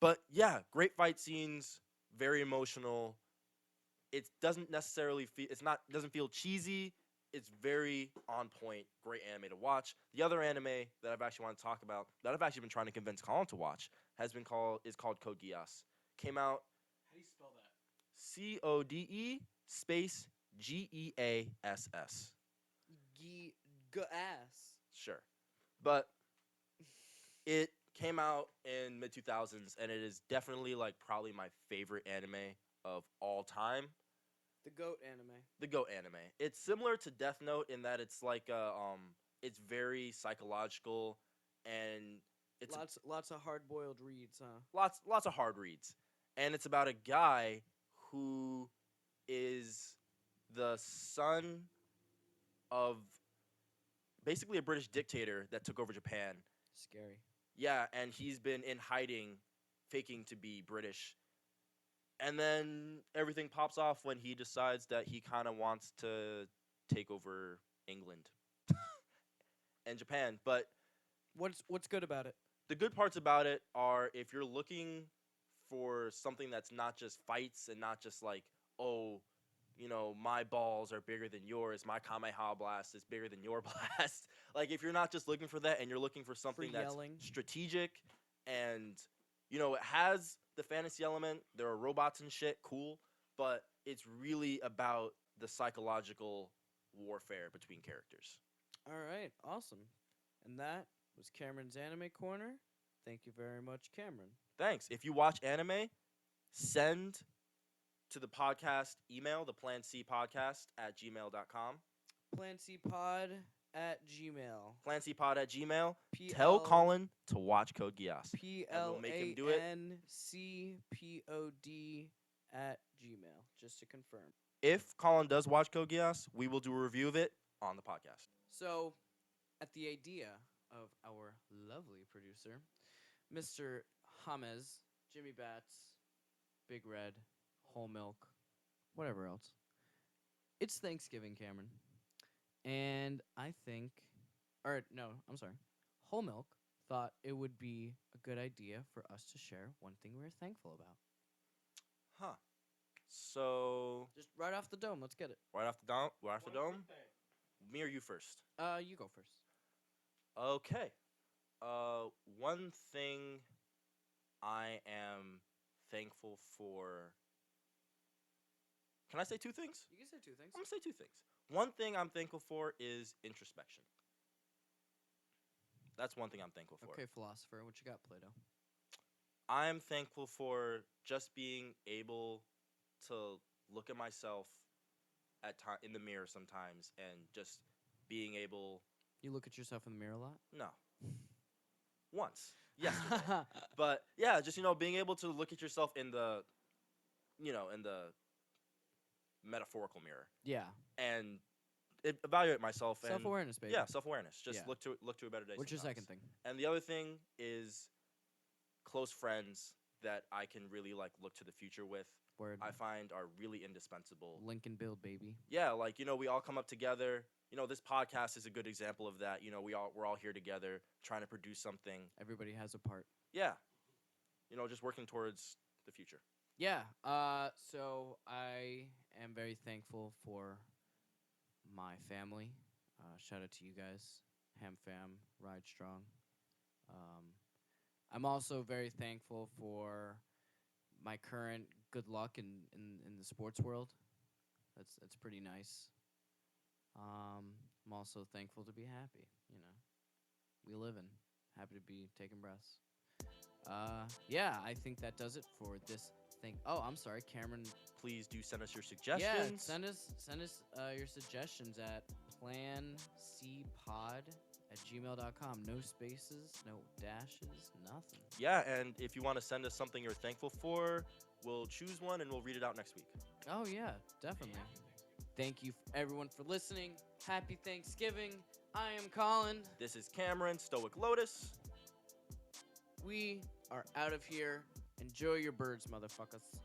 But yeah, great fight scenes, very emotional. It doesn't necessarily feel doesn't feel cheesy. It's very on point, great anime to watch. The other anime that I've actually want to talk about that I've actually been trying to convince Colin to watch is called Code Geass. Came out How do you spell that? CODE space GEASS. Ass. Sure. But it came out in mid 2000s and it is definitely like probably my favorite anime of all time. The goat anime. The GOAT anime. It's similar to Death Note in that it's like it's very psychological and it's Lots of hard boiled reads, huh? lots of hard reads. And it's about a guy who is the son of basically a British dictator that took over Japan. Scary. Yeah, and he's been in hiding, faking to be British. And then everything pops off when he decides that he kind of wants to take over England and Japan. But What's good about it? the good parts about it are if you're looking for something that's not just fights and not just like, oh, you know, my balls are bigger than yours, my Kamehameha blast is bigger than your blast. Like, if you're not just looking for that and you're looking for something that's yelling. strategic and, you know, it has the fantasy element, there are robots and shit, cool, but it's really about the psychological warfare between characters. All right, awesome. And that was Cameron's Anime Corner. Thank you very much, Cameron. Thanks. If you watch anime, send to the podcast email, the Plan C podcast at gmail.com. PlanCpod at Gmail. PlanCpod@gmail. Tell Colin to watch Code Geass. and we'll make him do it. PLANCPOD at Gmail, just to confirm. If Colin does watch Code Geass, we will do a review of it on the podcast. So, at the idea of our lovely producer, Mr. James, Jimmy Bats, Big Red, Whole Milk, whatever else. It's Thanksgiving, Cameron. And I think, I'm sorry. Whole Milk thought it would be a good idea for us to share one thing we're thankful about. Huh. So, Just right off the dome, let's get it. right off the dome, One quick thing. me or you first? You go first. Okay. One thing I am thankful for. Can I say two things? You can say two things. I'm gonna say two things. One thing I'm thankful for is introspection. That's one thing I'm thankful for. Okay, philosopher, what you got, Plato? I'm thankful for just being able to look at myself in the mirror sometimes and just being able. You look at yourself in the mirror a lot? No. Once. Yesterday. But yeah, just being able to look at yourself in the metaphorical mirror Yeah. and evaluate myself and Self-awareness, baby. yeah, self-awareness. Just Yeah. look to a better day. What's your sometimes. second thing? And the other thing is close friends that I can really like look to the future with. Word. I find are really indispensable. Lincoln Build, baby. Yeah, like we all come up together. This podcast is a good example of that. We're all here together trying to produce something. Everybody has a part. Yeah. Just working towards the future. Yeah. So I am very thankful for my family. Shout out to you guys, Ham Fam, Ride Strong. I'm also very thankful for my current good luck in the sports world. That's pretty nice. I'm also thankful to be happy. We live in. Happy to be taking breaths. Yeah, I think that does it for this thing. Oh, I'm sorry, Cameron. Please do send us your Yeah, suggestions. send us your suggestions at plancpod@gmail.com. No spaces, no dashes, nothing. Yeah, and if you want to send us something you're thankful for, we'll choose one and we'll read it out next week. Oh yeah, definitely. Happy Thanksgiving. Thank you, everyone, for listening. Happy Thanksgiving. I am Colin. This is Cameron, Stoic Lotus. We are out of here. Enjoy your birds, motherfuckers.